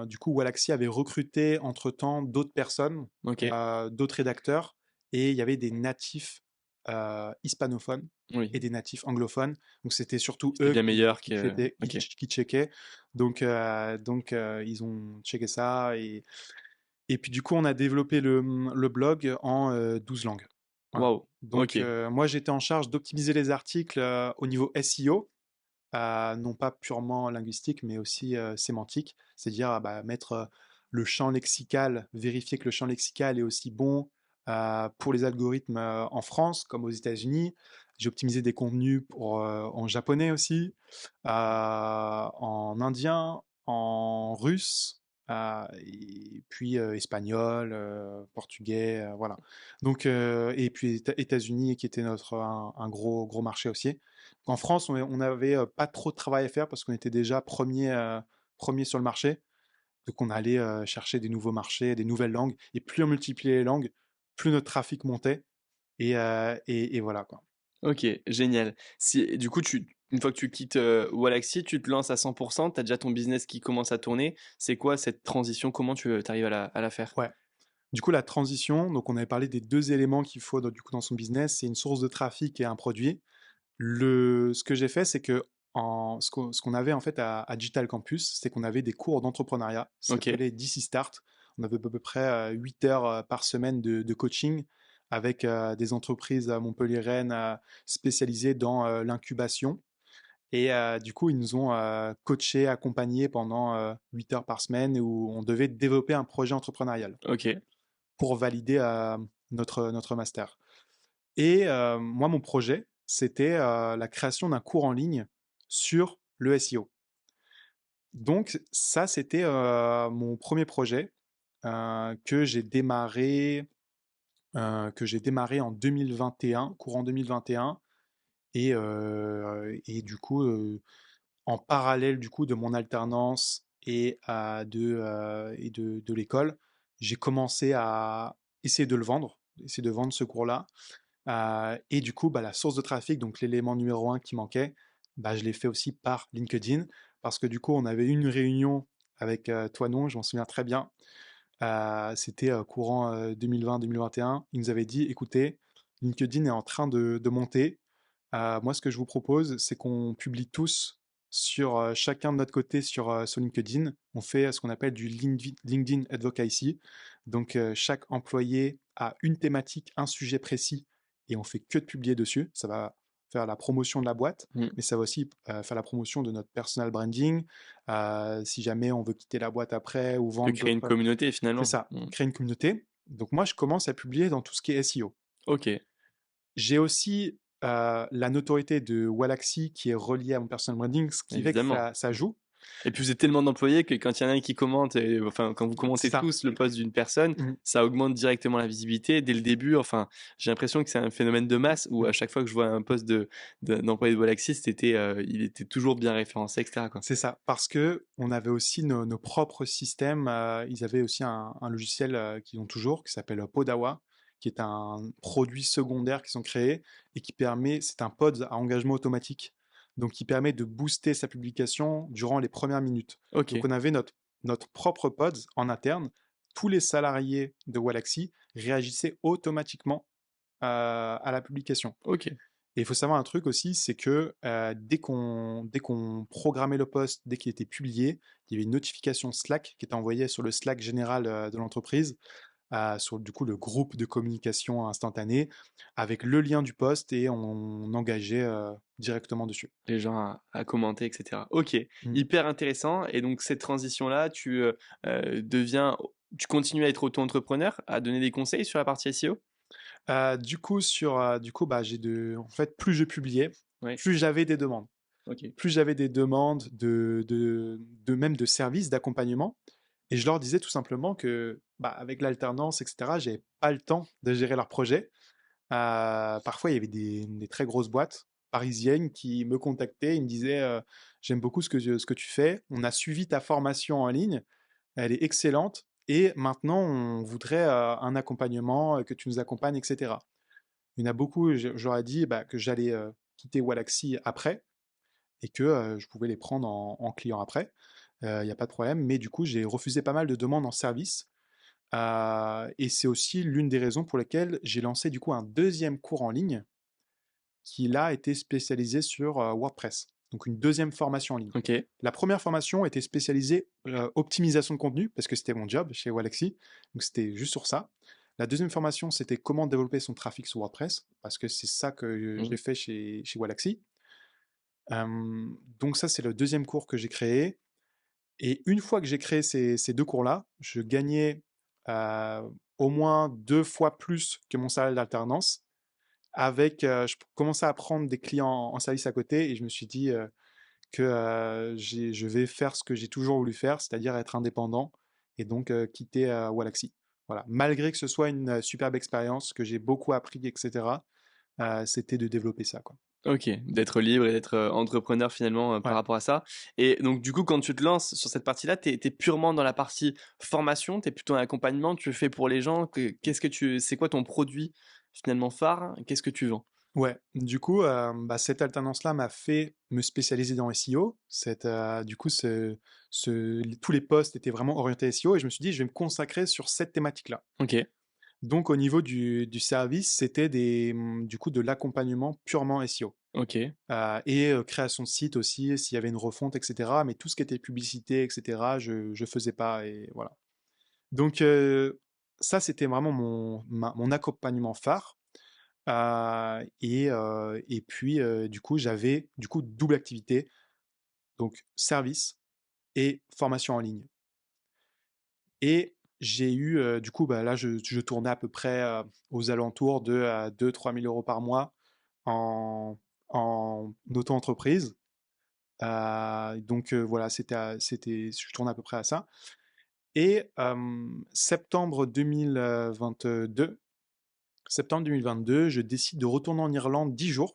S2: du coup, Wallaxy avait recruté entre-temps d'autres personnes,
S3: Ok,
S2: d'autres rédacteurs, et il y avait des natifs hispanophones et
S3: oui.
S2: des natifs anglophones. Donc c'était surtout
S3: C'était
S2: eux
S3: bien meilleur
S2: qui,
S3: que. Ok,
S2: qui checkaient. Donc, ils ont checké ça. Et puis du coup, on a développé le blog en 12 langues. Voilà.
S3: waouh, ok,
S2: Donc moi, j'étais en charge d'optimiser les articles au niveau SEO, non pas purement linguistique, mais aussi sémantique, c'est-à-dire bah, mettre le champ lexical, vérifier que le champ lexical est aussi bon pour les algorithmes en France comme aux États-Unis. J'ai optimisé des contenus en japonais aussi, en indien, en russe, et puis espagnol, portugais, voilà. Donc, et puis États-Unis qui était un gros marché aussi. En France, on n'avait pas trop de travail à faire parce qu'on était déjà premier sur le marché. Donc on allait chercher des nouveaux marchés, des nouvelles langues. Et plus on multipliait les langues, plus notre trafic montait. Et voilà quoi.
S3: ok, génial. Si, du coup, une fois que tu quittes Wallaxy, tu te lances à 100%, tu as déjà ton business qui commence à tourner. C'est quoi cette transition? Comment tu arrives à la faire?
S2: Ouais. Du coup, la transition, donc on avait parlé des deux éléments qu'il faut du coup, dans son business, c'est une source de trafic et un produit. Ce que j'ai fait, c'est que ce qu'on avait en fait à Digital Campus, c'est qu'on avait des cours d'entrepreneuriat. Ça
S3: Ok,
S2: s'appelait DC Start. On avait à peu près 8 heures par semaine de coaching avec des entreprises à Montpellier-Rennes spécialisées dans l'incubation. Et du coup, ils nous ont coachés, accompagnés pendant 8 heures par semaine où on devait développer un projet entrepreneurial
S3: ok,
S2: pour valider notre master. Et moi, mon projet, c'était la création d'un cours en ligne sur le SEO. Donc ça, c'était mon premier projet que j'ai démarré en 2021, courant 2021, et du coup, en parallèle du coup de mon alternance et de l'école, j'ai commencé à essayer de le vendre, essayer de vendre ce cours-là. Et du coup, bah, la source de trafic, donc l'élément numéro un qui manquait, bah, je l'ai fait aussi par LinkedIn, parce que du coup, on avait une réunion avec Toinon, je m'en souviens très bien. C'était courant 2020-2021. Il nous avait dit, écoutez, LinkedIn est en train de monter. Moi, ce que je vous propose, c'est qu'on publie tous sur chacun de notre côté sur LinkedIn. On fait ce qu'on appelle du LinkedIn Advocacy. Donc, chaque employé a une thématique, un sujet précis, et on fait que de publier dessus. Ça va faire la promotion de la boîte,
S3: hmm.
S2: mais ça va aussi faire la promotion de notre personal branding. Si jamais on veut quitter la boîte après ou
S3: De
S2: vendre
S3: créer une
S2: d'autres.
S3: communauté
S2: C'est
S3: finalement.
S2: ça,
S3: Hmm.
S2: créer une communauté. Donc, moi, je commence à publier dans tout ce qui est SEO.
S3: Ok,
S2: J'ai aussi la notoriété de Wallaxy qui est reliée à mon personal branding, ce qui fait que
S3: Évidemment.
S2: ça joue.
S3: Et puis vous êtes tellement d'employés que quand il y en a un qui commente, enfin quand vous
S2: C'est
S3: commentez
S2: ça.
S3: tous le post d'une personne,
S2: Mm,
S3: ça augmente directement la visibilité dès le début. Enfin, j'ai l'impression que c'est un phénomène de masse où à
S2: mm.
S3: chaque fois que je vois un post d'employé de Wallaxy, il était toujours bien référencé, etc., quoi.
S2: C'est ça, parce que on avait aussi nos propres systèmes. Ils avaient aussi un logiciel qu'ils ont toujours, qui s'appelle Podawa, qui est un produit secondaire qu'ils ont créé et qui permet, c'est un pod à engagement automatique, donc qui permet de booster sa publication durant les premières minutes.
S3: Ok,
S2: Donc on avait notre propre pod en interne. Tous les salariés de Wallaxy réagissaient automatiquement à la publication.
S3: ok,
S2: Et il faut savoir un truc aussi, c'est que dès qu'on programmait le post, dès qu'il était publié, il y avait une notification Slack qui était envoyée sur le Slack général de l'entreprise, sur du coup le groupe de communication instantanée, avec le lien du post et on engageait directement dessus.
S3: les gens à commenter, etc. Ok,
S2: Mm.
S3: hyper intéressant. Et donc cette transition-là, tu continues à être auto-entrepreneur, à donner des conseils sur la partie SEO?
S2: Bah, en fait, plus je publiais,
S3: Oui,
S2: plus j'avais des demandes.
S3: ok.
S2: Plus j'avais des demandes de même de services, d'accompagnement. Et je leur disais tout simplement que, bah, avec l'alternance, etc., j'avais pas le temps de gérer leurs projets. Parfois, il y avait des très grosses boîtes parisiennes qui me contactaient. Ils me disaient, j'aime beaucoup ce que tu fais. On a suivi ta formation en ligne. Elle est excellente. Et maintenant, on voudrait un accompagnement, que tu nous accompagnes, etc. Il y en a beaucoup, je leur ai dit bah, que j'allais quitter Wallaxy après et que je pouvais les prendre en client après. Il n'y a pas de problème. Mais du coup, j'ai refusé pas mal de demandes en service. Et c'est aussi l'une des raisons pour lesquelles j'ai lancé du coup un deuxième cours en ligne qui là était spécialisé sur WordPress. Donc une deuxième formation en ligne.
S3: Ok,
S2: La première formation était spécialisée optimisation de contenu parce que c'était mon job chez Wallaxy. Donc c'était juste sur ça. La deuxième formation, c'était comment développer son trafic sur WordPress parce que c'est ça que
S3: mhm,
S2: j'ai fait chez Wallaxy. Donc ça, c'est le deuxième cours que j'ai créé. Et une fois que j'ai créé ces deux cours-là, je gagnais au moins 2 fois plus que mon salaire d'alternance. Je commençais à prendre des clients en service à côté et je me suis dit que je vais faire ce que j'ai toujours voulu faire, c'est-à-dire être indépendant et donc quitter Wallaxy. Voilà. Malgré que ce soit une superbe expérience, que j'ai beaucoup appris, etc., c'était de développer ça, quoi.
S3: ok, d'être libre et d'être entrepreneur finalement par
S2: Ouais.
S3: rapport à ça. Et donc du coup, quand tu te lances sur cette partie-là, t'es purement dans la partie formation, t'es plutôt un accompagnement, tu fais pour les gens. C'est quoi ton produit finalement phare? Qu'est-ce que tu vends?
S2: Ouais, du coup, bah, cette alternance-là m'a fait me spécialiser dans SEO. Du coup, tous les postes étaient vraiment orientés SEO et je me suis dit, je vais me consacrer sur cette thématique-là.
S3: Ok,
S2: Donc, au niveau du service, c'était du coup, de l'accompagnement purement SEO.
S3: ok,
S2: Et création de site aussi, s'il y avait une refonte, etc. Mais tout ce qui était publicité, etc., je faisais pas et voilà. Donc, ça, c'était vraiment mon accompagnement phare. Et puis, du coup, j'avais du coup double activité, donc service et formation en ligne. Et j'ai eu, du coup, bah, là, je tournais à peu près aux alentours de 2 000 à 3 000 euros par mois en, en auto-entreprise. Donc voilà, je tournais à peu près à ça. Et septembre 2022, je décide de retourner en Irlande 10 jours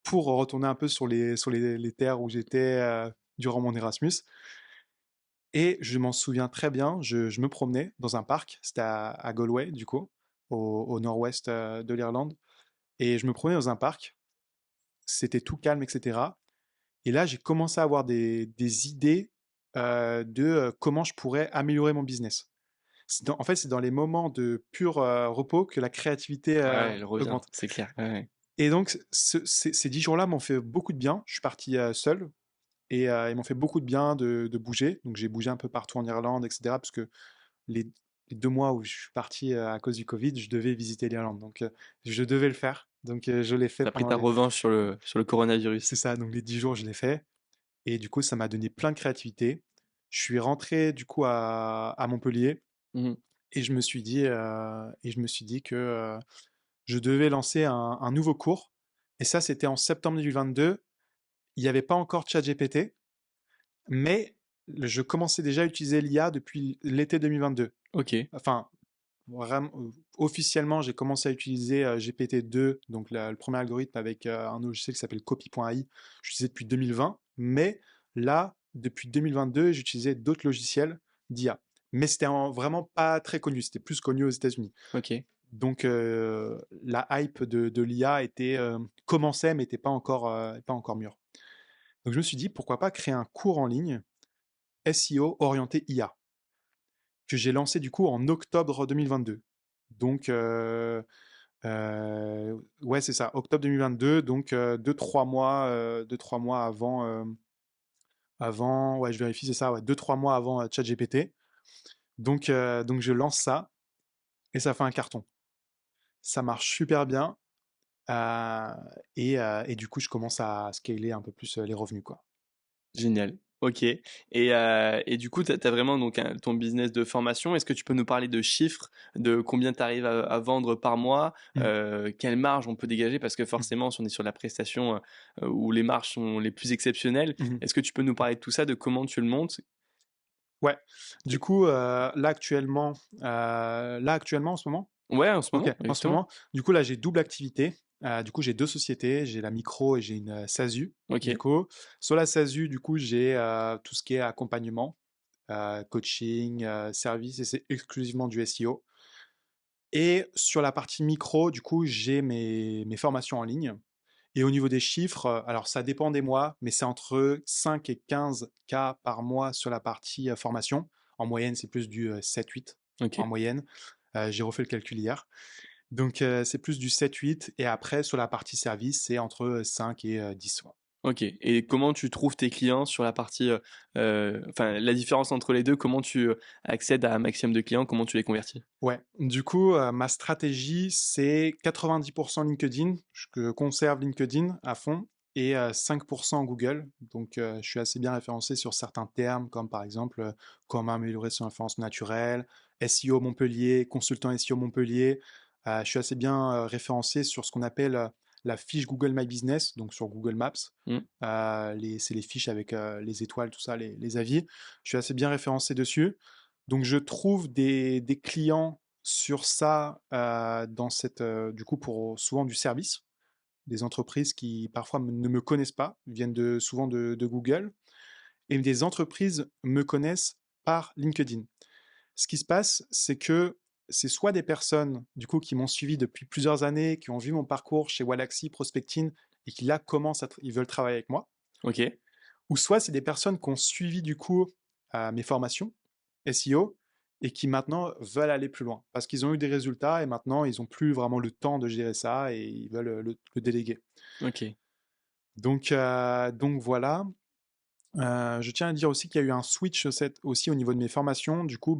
S2: pour retourner un peu sur les terres où j'étais durant mon Erasmus. Et je m'en souviens très bien, je me promenais dans un parc, c'était à Galway du coup, au nord-ouest de l'Irlande. Et je me promenais dans un parc, c'était tout calme, etc. Et là, j'ai commencé à avoir des idées de comment je pourrais améliorer mon business. En fait, c'est dans les moments de pur repos que la créativité
S3: ouais, elle revient,
S2: augmente.
S3: c'est clair. Ouais, ouais.
S2: Et donc, ces 10 jours-là m'ont fait beaucoup de bien. Je suis parti seul et ils m'ont fait beaucoup de bien de bouger. Donc, j'ai bougé un peu partout en Irlande, etc. Parce que les, les 2 mois où je suis parti à cause du Covid, je devais visiter l'Irlande. Donc, je devais le faire. Donc, je l'ai fait
S3: T'as pris
S2: pendant
S3: ta revanche sur le
S2: C'est
S3: coronavirus.
S2: ça, donc les 10 jours, je l'ai fait. Et du coup, ça m'a donné plein de créativité. Je suis rentré du coup à Montpellier
S3: Mhm.
S2: et je me suis dit que je devais lancer un nouveau cours. Et ça, c'était en septembre 2022. Il n'y avait pas encore ChatGPT, mais je commençais déjà à utiliser l'IA depuis l'été 2022.
S3: Ok,
S2: Enfin, vraiment, officiellement, j'ai commencé à utiliser GPT-2, donc le premier algorithme avec un logiciel qui s'appelle Copy.ai. J'utilisais depuis 2020, mais là, depuis 2022, j'utilisais d'autres logiciels d'IA. Mais c'était vraiment pas très connu, c'était plus connu aux États-Unis.
S3: ok.
S2: Donc la hype de l'IA commençait, mais n'était pas encore mûre. Donc je me suis dit, pourquoi pas créer un cours en ligne SEO orienté IA, que j'ai lancé du coup en octobre 2022. Donc ouais, c'est ça, octobre 2022, donc 2-3 mois avant, ouais, je vérifie, c'est ça, ouais, 2-3 mois avant ChatGPT. Donc je lance ça et ça fait un carton. Ça marche super bien. euh, et du coup, je commence à scaler un peu plus les revenus, quoi.
S3: Génial. Ok. Et du coup, tu as vraiment donc ton business de formation. Est-ce que tu peux nous parler de chiffres, de combien tu arrives à vendre par mois,
S2: Mhm,
S3: quelle marge on peut dégager? Parce que
S2: mhm,
S3: forcément, si on est sur la prestation où les marges sont les plus exceptionnelles,
S2: mhm.
S3: est-ce que tu peux nous parler de tout ça, de comment tu le montes?
S2: Ouais. Du coup, là actuellement en ce moment,
S3: Ouais, en ce
S2: ok,
S3: moment,
S2: en ce
S3: justement.
S2: moment, du coup là j'ai double activité. Du coup j'ai deux sociétés, j'ai la micro et j'ai une SASU.
S3: Ok,
S2: Du coup, sur la SASU, du coup j'ai tout ce qui est accompagnement, coaching, service et c'est exclusivement du SEO. Et sur la partie micro, du coup j'ai mes formations en ligne. Et au niveau des chiffres, alors ça dépend des mois, mais c'est entre 5 et 15 cas par mois sur la partie formation. En moyenne, c'est plus du 7-8
S3: ok.
S2: en moyenne. J'ai refait le calcul hier. Donc c'est plus du 7-8. Et après, sur la partie service, c'est entre 5 et 10. Ouais.
S3: Ok. Et comment tu trouves tes clients sur la partie, enfin, la différence entre les deux, comment tu accèdes à un maximum de clients, comment tu les convertis?
S2: Ouais. Du coup, ma stratégie, c'est 90% LinkedIn. Je conserve LinkedIn à fond et 5% Google. Donc, je suis assez bien référencé sur certains termes, comme par exemple comment améliorer son influence naturelle, SEO Montpellier, consultant SEO Montpellier. Je suis assez bien référencé sur ce qu'on appelle la fiche Google My Business, donc sur Google Maps.
S3: Hmm.
S2: C'est les fiches avec les étoiles, tout ça, les avis. Je suis assez bien référencé dessus. Donc, je trouve des clients sur ça, du coup, pour souvent du service, des entreprises qui parfois ne me connaissent pas, viennent souvent de Google, et des entreprises me connaissent par LinkedIn. Ce qui se passe, c'est que c'est soit des personnes, du coup, qui m'ont suivi depuis plusieurs années, qui ont vu mon parcours chez Walaxy, Prospecting, et qui là ils veulent travailler avec moi,
S3: Ok,
S2: ou soit c'est des personnes qui ont suivi, du coup, mes formations SEO, et qui maintenant veulent aller plus loin parce qu'ils ont eu des résultats et maintenant ils n'ont plus vraiment le temps de gérer ça et ils veulent le déléguer.
S3: ok,
S2: Donc voilà. Je tiens à dire aussi qu'il y a eu un switch aussi au niveau de mes formations. Du coup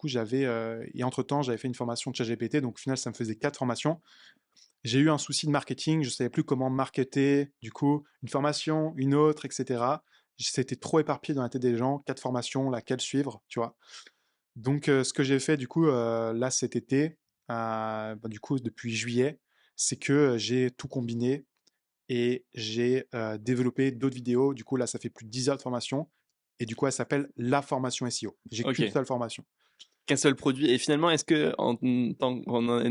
S2: j'avais et entre-temps j'avais fait une formation de ChatGPT, donc au final ça me faisait 4 formations. J'ai eu un souci de marketing, je ne savais plus comment marketer, du coup une formation, une autre, etc. C'était trop éparpillé dans la tête des gens, 4 formations, laquelle suivre, tu vois. Donc, ce que j'ai fait du coup là cet été, du coup depuis juillet, c'est que j'ai tout combiné et j'ai développé d'autres vidéos. Du coup là, ça fait plus de 10 heures de formation et du coup elle s'appelle la formation SEO. J'ai qu'une
S3: ok.
S2: seule formation.
S3: Qu'un seul produit. Et finalement, est-ce que en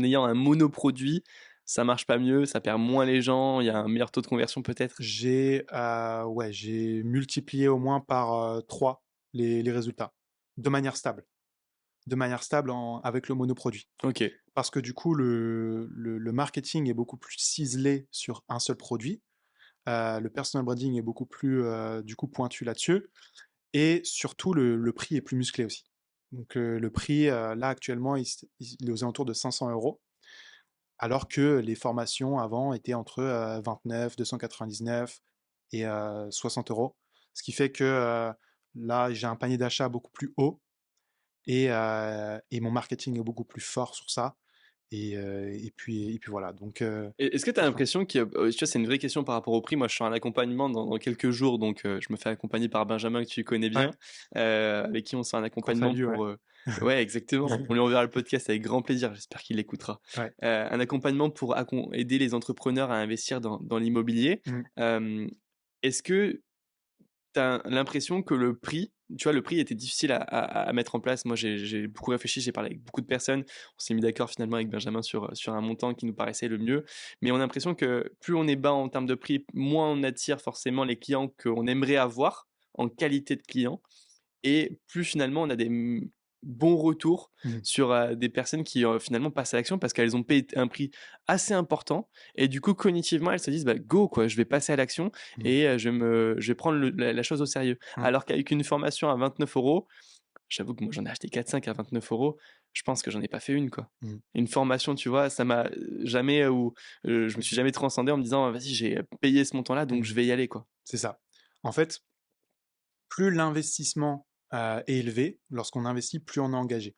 S3: ayant un monoproduit, ça marche pas mieux, ça perd moins les gens, il y a un meilleur taux de conversion peut-être?
S2: J'ai multiplié au moins par 3 les résultats de manière stable, avec le monoproduit.
S3: Ok,
S2: Parce que du coup, le marketing est beaucoup plus ciselé sur un seul produit. Le personal branding est beaucoup plus du coup pointu là-dessus. Et surtout, le prix est plus musclé aussi. Donc le prix, là actuellement, il est aux alentours de 500 euros, alors que les formations avant étaient entre 29, 299 et 60 euros. Ce qui fait que là, j'ai un panier d'achat beaucoup plus haut et mon marketing est beaucoup plus fort sur ça. Et puis voilà. Donc,
S3: et est-ce que tu as
S2: c'est ça.
S3: l'impression que, tu vois, c'est une vraie question par rapport au prix. Moi, je suis en accompagnement dans quelques jours, donc je me fais accompagner par Benjamin que tu connais
S2: Ouais,
S3: bien, avec qui on se fait un
S2: qu'on
S3: accompagnement
S2: salue, ouais.
S3: pour Ouais, exactement. On lui enverra le podcast avec grand plaisir. J'espère qu'il l'écoutera.
S2: Ouais.
S3: Un accompagnement pour aider les entrepreneurs à investir dans l'immobilier.
S2: Mmh.
S3: Est-ce que tu as l'impression que le prix, tu vois, le prix était difficile à mettre en place? Moi, j'ai beaucoup réfléchi, j'ai parlé avec beaucoup de personnes. On s'est mis d'accord finalement avec Benjamin sur un montant qui nous paraissait le mieux. Mais on a l'impression que plus on est bas en termes de prix, moins on attire forcément les clients qu'on aimerait avoir en qualité de client. Et plus finalement on a des bons retours
S2: Mmh.
S3: sur des personnes qui finalement passent à l'action parce qu'elles ont payé un prix assez important et du coup cognitivement elles se disent bah go quoi, je vais passer à l'action
S2: Mmh.
S3: et je vais prendre la chose au sérieux.
S2: Mmh.
S3: Alors qu'avec une formation à 29 €, j'avoue que moi j'en ai acheté 4-5 à 29 €, je pense que j'en ai pas fait une quoi.
S2: Mmh.
S3: Une formation, tu vois, ça m'a jamais je me suis jamais transcendé en me disant vas-y j'ai payé ce montant là donc je
S2: Mmh.
S3: vais y aller quoi.
S2: C'est ça. En fait, plus l'investissement, est élevé, lorsqu'on investit, plus on est engagé.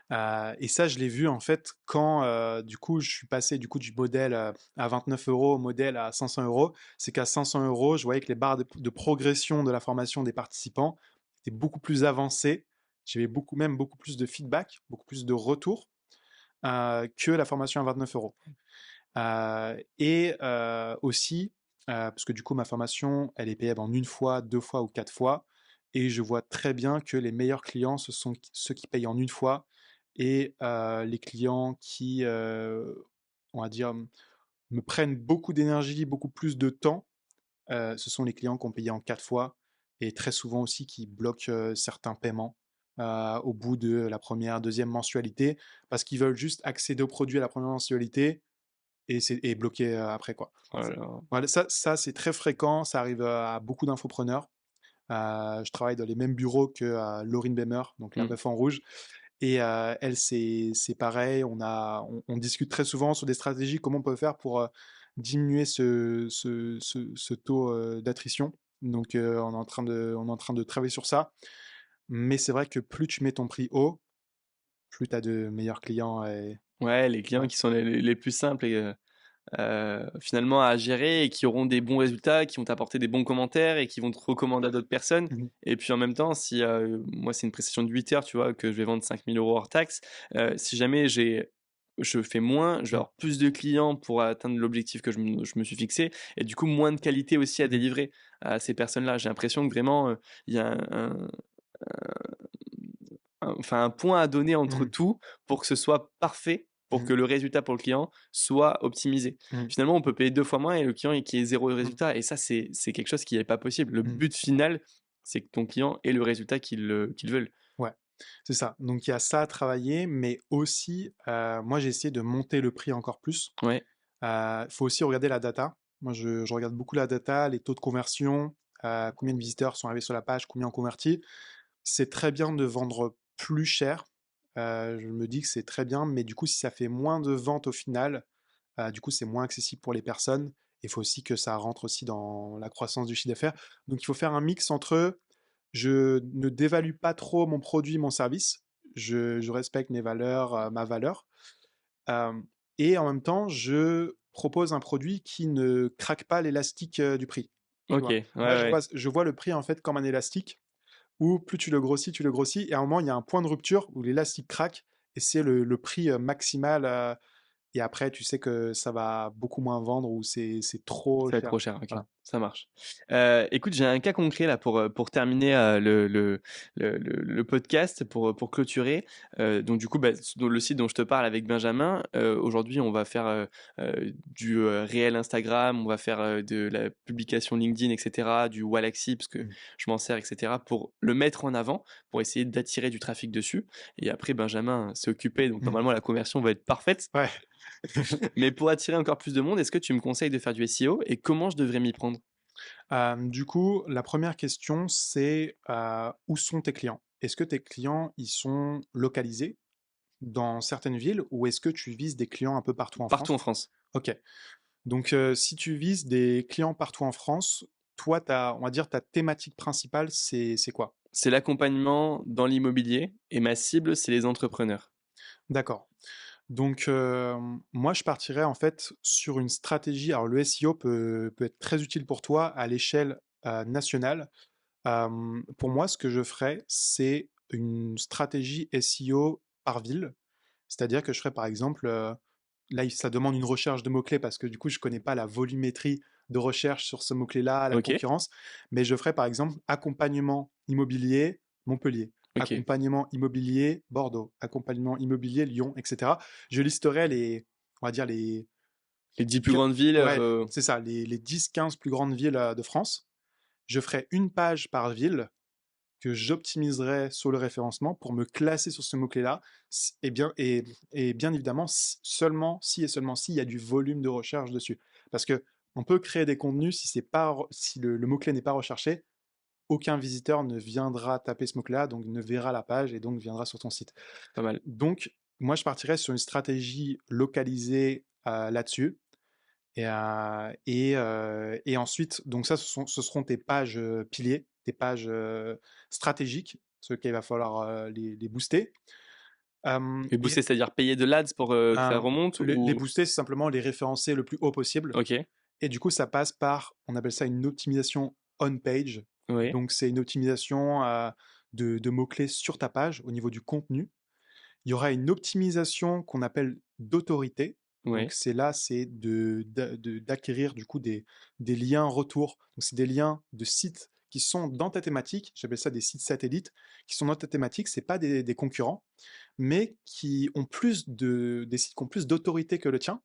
S2: Et ça, je l'ai vu en fait quand du coup je suis passé du coup du modèle à 29 € au modèle à 500 euros. C'est qu'à 500 euros, je voyais que les barres de progression de la formation des participants étaient beaucoup plus avancées. J'avais même beaucoup plus de feedback, beaucoup plus de retours que la formation à 29 euros. Et aussi, parce que du coup ma formation, elle est payable en une fois, deux fois ou quatre fois. Et je vois très bien que les meilleurs clients, ce sont ceux qui payent en une fois et les clients qui, on va dire, me prennent beaucoup d'énergie, beaucoup plus de temps, ce sont les clients qui ont payé en 4 fois et très souvent aussi qui bloquent certains paiements au bout de la première, deuxième mensualité parce qu'ils veulent juste accéder au produit à la première mensualité et bloquer après quoi.
S3: Voilà.
S2: Voilà, ça c'est très fréquent, ça arrive à beaucoup d'infopreneurs. Je travaille dans les mêmes bureaux que Laurine Bemer, donc la
S3: Mm.
S2: meuf en rouge. Et elle, c'est pareil. On discute très souvent sur des stratégies, comment on peut faire pour diminuer ce taux d'attrition. Donc, on est en train de travailler sur ça. Mais c'est vrai que plus tu mets ton prix haut, plus tu as de meilleurs clients. Et...
S3: Ouais, les
S2: Ouais.
S3: clients qui sont les plus simples et finalement à gérer et qui auront des bons résultats, qui vont t'apporter des bons commentaires et qui vont te recommander à d'autres personnes.
S2: Mhm.
S3: Et puis en même temps, si moi c'est une prestation de 8 heures, tu vois, que je vais vendre 5 000 € hors taxe, si jamais je fais moins, je vais
S2: Mhm.
S3: avoir plus de clients pour atteindre l'objectif que je me suis fixé et du coup moins de qualité aussi à
S2: Mhm.
S3: délivrer à ces personnes-là. J'ai l'impression que vraiment il y a enfin un point à donner entre
S2: Mhm.
S3: tout pour que ce soit parfait, pour
S2: Mhm.
S3: que le résultat pour le client soit optimisé.
S2: Mhm.
S3: Finalement, on peut payer 2 fois moins et le client qui ait 0
S2: Mhm.
S3: résultat et ça c'est quelque chose qui n'est pas possible. Le
S2: Mhm.
S3: but final, c'est que ton client ait le résultat qu'il veut.
S2: Ouais, c'est ça. Donc il y a ça à travailler, mais aussi, moi j'ai essayé de monter le prix encore plus.
S3: Ouais,
S2: Il faut aussi regarder la data. Moi, je regarde beaucoup la data, les taux de conversion, combien de visiteurs sont arrivés sur la page, combien ont converti. C'est très bien de vendre plus cher. Je me dis que c'est très bien, mais du coup, si ça fait moins de ventes au final, du coup, c'est moins accessible pour les personnes. Il faut aussi que ça rentre aussi dans la croissance du chiffre d'affaires. Donc, il faut faire un mix entre je ne dévalue pas trop mon produit, mon service. Je respecte mes valeurs, ma valeur. Euh, et en même temps, je propose un produit qui ne craque pas l'élastique du prix. Tu
S3: OK,
S2: vois.
S3: ouais,
S2: Moi,
S3: ouais.
S2: je vois le prix en fait comme un élastique où plus tu le grossis, et à un moment, il y a un point de rupture où l'élastique craque, et c'est le prix maximal. Et après, tu sais que ça va beaucoup moins vendre ou c'est trop
S3: Ça va être
S2: cher.
S3: trop cher, OK,
S2: Voilà.
S3: ça marche. Écoute, j'ai un cas concret là pour terminer, le podcast, pour clôturer. Donc du coup, bah, dans le site dont je te parle avec Benjamin, aujourd'hui, on va faire, du, réel Instagram, on va faire, de la publication LinkedIn et cetera, du Wallaxy parce que
S2: Mm.
S3: je m'en sers et cetera, pour le mettre en avant, pour essayer d'attirer du trafic dessus et après Benjamin s'est occupé, donc
S2: Mm.
S3: normalement la conversion va être parfaite.
S2: Ouais.
S3: Mais pour attirer encore plus de monde, est-ce que tu me conseilles de faire du SEO et comment je devrais m'y prendre?
S2: Du coup, la première question, c'est où sont tes clients? Est-ce que tes clients, ils sont localisés dans certaines villes ou est-ce que tu vises des clients un peu partout en
S3: Partout en
S2: France?
S3: France.
S2: Ok. Donc, si tu vises des clients partout en France, toi, on va dire ta thématique principale, c'est quoi?
S3: C'est l'accompagnement dans l'immobilier et ma cible, c'est les entrepreneurs.
S2: D'accord. Donc, moi, je partirais en fait sur une stratégie. Alors, le SEO peut être très utile pour toi à l'échelle nationale. Pour moi, ce que je ferais, c'est une stratégie SEO par ville. C'est-à-dire que je ferais par exemple, là, ça demande une recherche de mots-clés parce que du coup, je connais pas la volumétrie de recherche sur ce mot-clé-là, la
S3: Ok,
S2: concurrence, mais je ferais par exemple accompagnement immobilier Montpellier,
S3: ok.
S2: accompagnement immobilier Bordeaux, accompagnement immobilier Lyon, etc. Je listerai on va dire
S3: Les 10 plus
S2: bien,
S3: grandes villes,
S2: ouais, c'est ça, les 10-15 plus grandes villes de France. Je ferai une page par ville que j'optimiserai sur le référencement pour me classer sur ce mot-clé-là, et bien évidemment, seulement si et seulement si il y a du volume de recherche dessus. Parce que on peut créer des contenus si c'est pas, si le mot-clé n'est pas recherché, aucun visiteur ne viendra taper ce mot-clé-là, donc ne verra la page et donc viendra sur ton site.
S3: pas mal.
S2: Donc, moi, je partirais sur une stratégie localisée là-dessus. Et ensuite, donc ça, ce seront tes pages piliers, tes pages stratégiques, sur lesquelles il va falloir les booster.
S3: Et
S2: Et
S3: booster, c'est-à-dire payer de l'ADS pour que ça remonte
S2: les
S3: ou...
S2: booster, c'est simplement les référencer le plus haut possible.
S3: Ok,
S2: Et du coup, ça passe par, on appelle ça une optimisation on-page.
S3: oui,
S2: Donc, c'est une optimisation de mots-clés sur ta page au niveau du contenu. Il y aura une optimisation qu'on appelle d'autorité. Donc
S3: oui,
S2: c'est là, c'est d'acquérir du coup des liens retour. Donc c'est des liens de sites qui sont dans ta thématique. J'appelle ça des sites satellites qui sont dans ta thématique. C'est pas des concurrents, mais qui ont des sites qui ont plus d'autorité que le tien.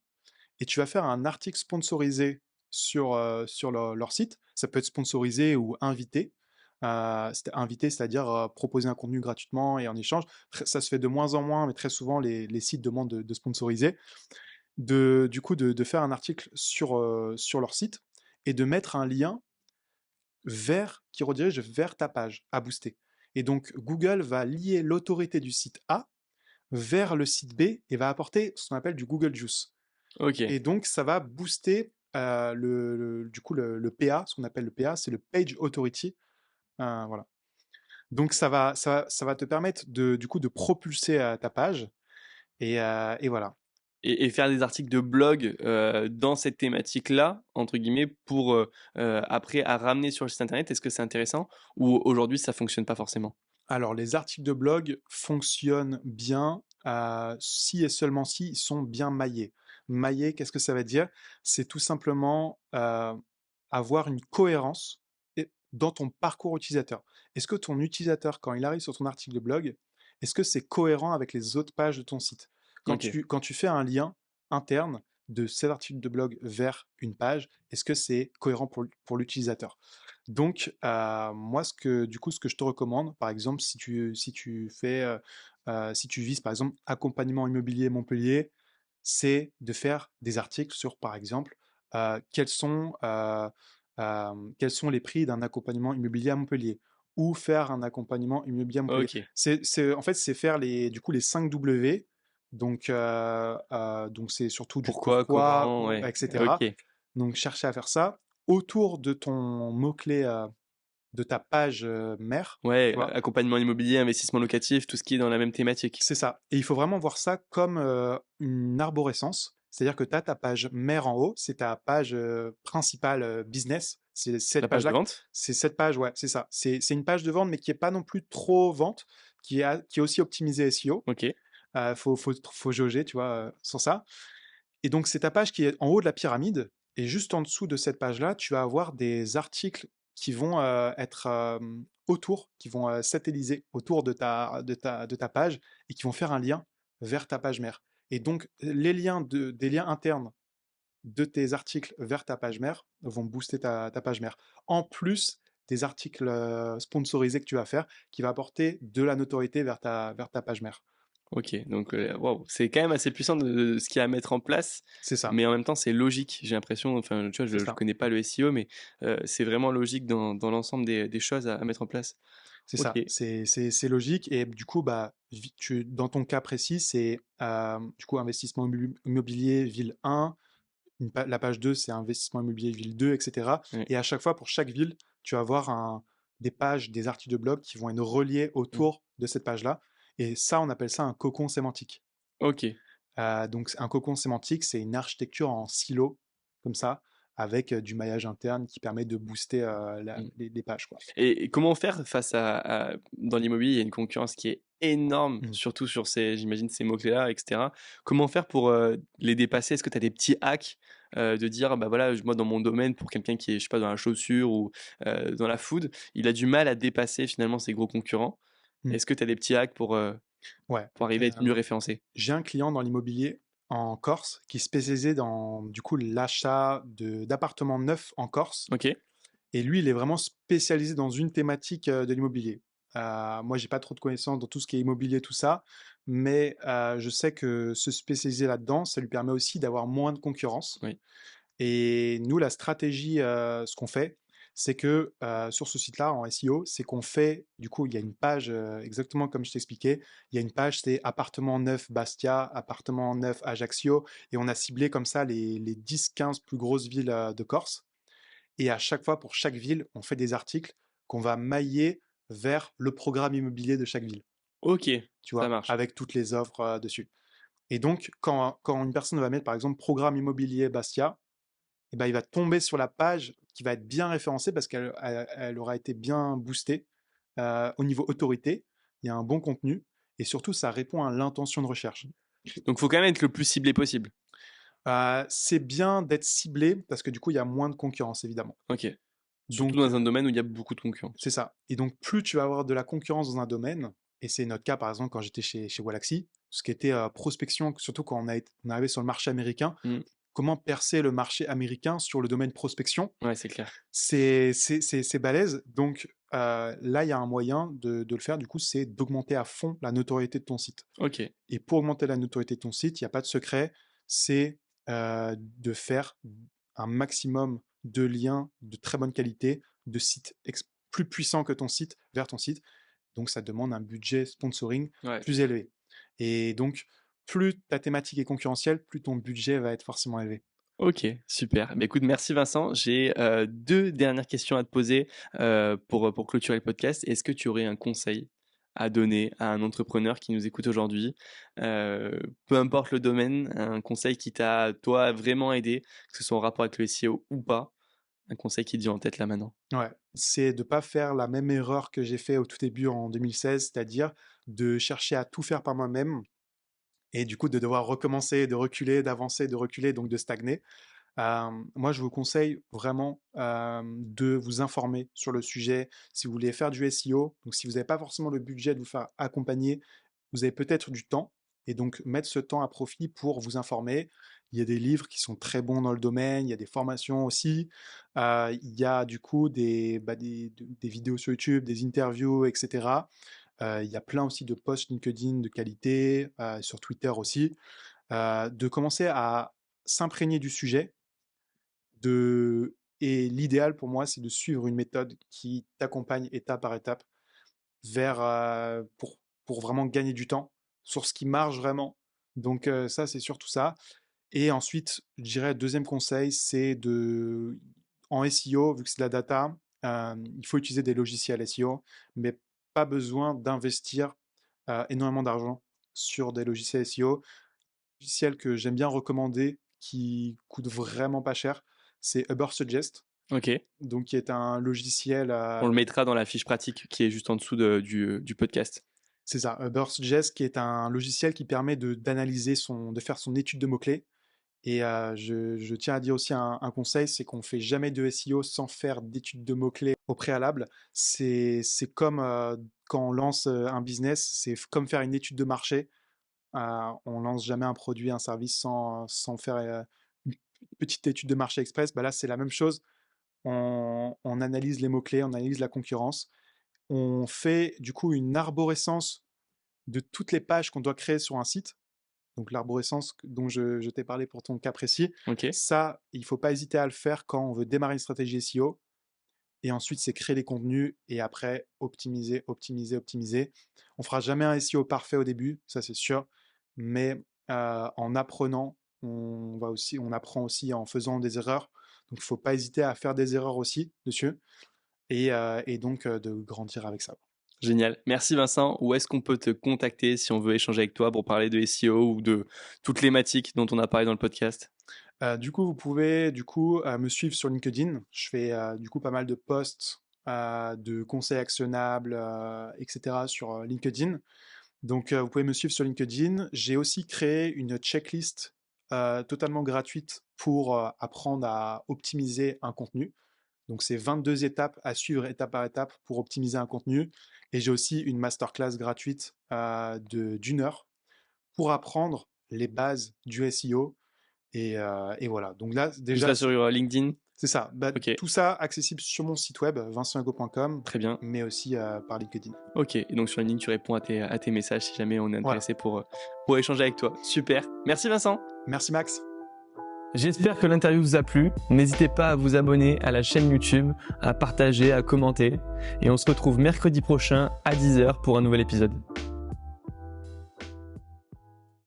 S2: Et tu vas faire un article sponsorisé sur leur site. Ça peut être sponsorisé ou invité. Invité, c'est-à-dire proposer un contenu gratuitement et en échange. Ça se fait de moins en moins, mais très souvent, les sites demandent de sponsoriser. Du coup, de faire un article sur leur site et de mettre un lien qui redirige vers ta page à booster. Et donc, Google va lier l'autorité du site A vers le site B et va apporter ce qu'on appelle du Google Juice.
S3: ok,
S2: Et donc, ça va booster du coup, le PA, ce qu'on appelle le PA, c'est le Page Authority. Voilà. Donc, ça va te permettre du coup, de propulser ta page. Et voilà.
S3: et faire des articles de blog dans cette thématique-là, entre guillemets, pour après à ramener sur le site internet, est-ce que c'est intéressant ou aujourd'hui ça fonctionne pas forcément?
S2: Alors, les articles de blog fonctionnent bien si et seulement si ils sont bien maillés. Maillé, qu'est-ce que ça veut dire? C'est tout simplement avoir une cohérence dans ton parcours utilisateur. Est-ce que ton utilisateur, quand il arrive sur ton article de blog, est-ce que c'est cohérent avec les autres pages de ton site?
S3: Ok,
S2: Quand tu fais un lien interne de cet article de blog vers une page, est-ce que c'est cohérent pour l'utilisateur? Donc, moi, ce que je te recommande, par exemple, si tu vises, par exemple, accompagnement immobilier Montpellier, c'est de faire des articles sur, par exemple, euh, quels sont, euh, quels sont les prix d'un accompagnement immobilier à Montpellier, ou faire un accompagnement immobilier à Montpellier.
S3: ok,
S2: En fait, c'est faire du coup, les 5 W. Donc c'est surtout du
S3: pourquoi,
S2: pourquoi,
S3: comment, ouais,
S2: etc.
S3: ok.
S2: Donc, chercher à faire ça autour de ton mot-clé, de ta page mère, tu
S3: Ouais,
S2: vois.
S3: accompagnement immobilier, investissement locatif, tout ce qui est dans la même thématique.
S2: C'est ça. Et il faut vraiment voir ça comme une arborescence. C'est-à-dire que tu as ta page mère en haut, c'est ta page principale business. C'est
S3: La
S2: cette
S3: page de
S2: page-là.
S3: vente?
S2: C'est cette page, ouais, c'est ça. C'est une page de vente, mais qui est pas non plus trop vente, qui est aussi optimisée SEO.
S3: Ok,
S2: Faut jauger, tu vois, sur ça. Et donc, c'est ta page qui est en haut de la pyramide. Et juste en dessous de cette page-là, tu vas avoir des articles qui vont être autour, qui vont satelliser autour de ta page et qui vont faire un lien vers ta page mère. Et donc, des liens internes de tes articles vers ta page mère vont booster ta page mère. En plus des articles sponsorisés que tu vas faire, qui va apporter de la notoriété vers ta page mère.
S3: ok. Donc, waouh, c'est quand même assez puissant de ce qu'il y a à mettre en place,
S2: C'est ça,
S3: mais en même temps, c'est logique. J'ai l'impression, enfin, tu vois,
S2: c'est
S3: je
S2: ça.
S3: connais pas le SEO, mais c'est vraiment logique dans l'ensemble des choses à mettre en place.
S2: C'est
S3: Ok,
S2: ça, c'est logique. Et du coup, bah, dans ton cas précis, c'est du coup investissement immobilier ville 1, la page 2, c'est investissement immobilier ville 2, etc.
S3: ouais.
S2: Et à chaque fois, pour chaque ville, tu vas avoir des pages, des articles de blog qui vont être reliés
S3: Mm.
S2: autour de cette page-là. Et ça, on appelle ça un cocon sémantique.
S3: Ok,
S2: Donc, un cocon sémantique, c'est une architecture en silo, comme ça. avec du maillage interne qui permet de booster
S3: Mmh.
S2: les pages, quoi.
S3: Et comment faire face dans l'immobilier, il y a une concurrence qui est énorme,
S2: Mm.
S3: surtout sur j'imagine ces mots-clés-là, etc. Comment faire pour les dépasser? Est-ce que tu as des petits hacks de dire, bah voilà, moi dans mon domaine, pour quelqu'un qui est, je sais pas, dans la chaussure ou dans la food, il a du mal à dépasser finalement ses gros concurrents.
S2: Mm.
S3: Est-ce que tu as des petits hacks
S2: Ouais.
S3: pour arriver à être mieux référencé?
S2: J'ai un client dans l'immobilier en Corse qui est spécialisé dans du coup l'achat d'appartements neufs en Corse.
S3: Ok,
S2: Et lui, il est vraiment spécialisé dans une thématique de l'immobilier. Moi, j'ai pas trop de connaissances dans tout ce qui est immobilier, tout ça, mais je sais que se spécialiser là-dedans, ça lui permet aussi d'avoir moins de concurrence.
S3: oui,
S2: Et nous, la stratégie, ce qu'on fait, c'est que sur ce site-là, en SEO, c'est qu'on fait, du coup, il y a une page, exactement comme je t'expliquais, il y a une page, c'est appartement neuf Bastia, appartement neuf Ajaccio, et on a ciblé comme ça les 10-15 plus grosses villes de Corse. Et à chaque fois, pour chaque ville, on fait des articles qu'on va mailler vers le programme immobilier de chaque ville,
S3: ok,
S2: tu
S3: ça
S2: vois,
S3: marche.
S2: avec toutes les offres dessus. Et donc, quand une personne va mettre, par exemple, programme immobilier Bastia, eh ben, il va tomber sur la page qui va être bien référencée parce qu'elle aura été bien boostée au niveau autorité. Il y a un bon contenu et surtout, ça répond à l'intention de recherche.
S3: Donc, faut quand même être le plus ciblé possible.
S2: C'est bien d'être ciblé parce que du coup, il y a moins de concurrence, évidemment.
S3: Ok. Surtout
S2: Donc,
S3: dans un domaine où il y a beaucoup de concurrence.
S2: c'est ça. Et donc, plus tu vas avoir de la concurrence dans un domaine, et c'est notre cas, par exemple, quand j'étais chez Wallaxy, ce qui était prospection, surtout quand on arrivait sur le marché américain,
S3: Hmm.
S2: comment percer le marché américain sur le domaine prospection,
S3: Ouais, c'est clair.
S2: c'est balèze. Donc, là, il y a un moyen de le faire, du coup, c'est d'augmenter à fond la notoriété de ton site.
S3: Ok.
S2: Et pour augmenter la notoriété de ton site, il n'y a pas de secret, c'est de faire un maximum de liens de très bonne qualité, de sites plus puissants que ton site vers ton site. Donc ça demande un budget sponsoring
S3: Ouais.
S2: plus élevé. Et donc, plus ta thématique est concurrentielle, plus ton budget va être forcément élevé.
S3: Ok, super. Bah, écoute, merci Vincent. J'ai deux dernières questions à te poser pour clôturer le podcast. Est-ce que tu aurais un conseil à donner à un entrepreneur qui nous écoute aujourd'hui, peu importe le domaine, un conseil qui t'a, toi, vraiment aidé, que ce soit en rapport avec le SEO ou pas, un conseil qui te vient en tête là maintenant?
S2: Ouais, c'est de ne pas faire la même erreur que j'ai fait au tout début en 2016, c'est-à-dire de chercher à tout faire par moi-même et du coup de devoir recommencer, de reculer, d'avancer, de reculer, donc de stagner. Moi, je vous conseille vraiment de vous informer sur le sujet. Si vous voulez faire du SEO, donc si vous n'avez pas forcément le budget de vous faire accompagner, vous avez peut-être du temps et donc mettre ce temps à profit pour vous informer. Il y a des livres qui sont très bons dans le domaine, il y a des formations aussi, il y a du coup des vidéos sur YouTube, des interviews, etc. Il y a plein aussi de posts LinkedIn de qualité, sur Twitter aussi, de commencer à s'imprégner du sujet et l'idéal pour moi, c'est de suivre une méthode qui t'accompagne étape par étape vers, pour vraiment gagner du temps sur ce qui marche vraiment. Donc ça, c'est surtout ça. Et ensuite, je dirais, deuxième conseil, c'est en SEO, vu que c'est de la data, il faut utiliser des logiciels SEO, mais pas besoin d'investir énormément d'argent sur des logiciels SEO. Logiciel que j'aime bien recommander, qui coûte vraiment pas cher, c'est Ubersuggest,
S3: Ok.
S2: donc qui est un logiciel,
S3: On le mettra dans la fiche pratique qui est juste en dessous du podcast.
S2: c'est ça, Ubersuggest, qui est un logiciel qui permet d'analyser de faire son étude de mots-clés. Et je tiens à dire aussi un conseil, c'est qu'on fait jamais de SEO sans faire d'étude de mots-clés au préalable. C'est comme quand on lance un business, c'est comme faire une étude de marché. On lance jamais un produit, un service sans faire une petite étude de marché express. Bah là, c'est la même chose. On analyse les mots-clés, on analyse la concurrence. On fait du coup une arborescence de toutes les pages qu'on doit créer sur un site. Donc l'arborescence dont je t'ai parlé pour ton cas précis,
S3: Ok.
S2: ça, il ne faut pas hésiter à le faire quand on veut démarrer une stratégie SEO. Et ensuite, c'est créer les contenus et après optimiser, optimiser, optimiser. On fera jamais un SEO parfait au début, ça c'est sûr, mais en apprenant, on apprend aussi en faisant des erreurs. Donc, il ne faut pas hésiter à faire des erreurs aussi dessus et donc de grandir avec ça.
S3: Génial. Merci Vincent. Où est-ce qu'on peut te contacter si on veut échanger avec toi pour parler de SEO ou de toutes les thématiques dont on a parlé dans le podcast?
S2: Du coup, vous pouvez me suivre sur LinkedIn. Je fais du coup pas mal de posts, de conseils actionnables, etc. sur LinkedIn. Donc, vous pouvez me suivre sur LinkedIn. J'ai aussi créé une checklist totalement gratuite pour apprendre à optimiser un contenu. Donc, c'est 22 étapes à suivre étape par étape pour optimiser un contenu. Et j'ai aussi une masterclass gratuite d'une heure pour apprendre les bases du SEO. Et voilà. Donc là,
S3: Tout
S2: déjà,
S3: ça sur LinkedIn?
S2: c'est ça.
S3: Ok,
S2: Tout ça accessible sur mon site web, vincenthugo.com,
S3: très bien.
S2: mais aussi par LinkedIn.
S3: Ok, et donc sur LinkedIn, tu réponds à tes messages si jamais on est
S2: Voilà.
S3: intéressé pour échanger avec toi. Super. Merci Vincent.
S2: Merci Max.
S1: J'espère que l'interview vous a plu. N'hésitez pas à vous abonner à la chaîne YouTube, à partager, à commenter. Et on se retrouve mercredi prochain à 10h pour un nouvel épisode.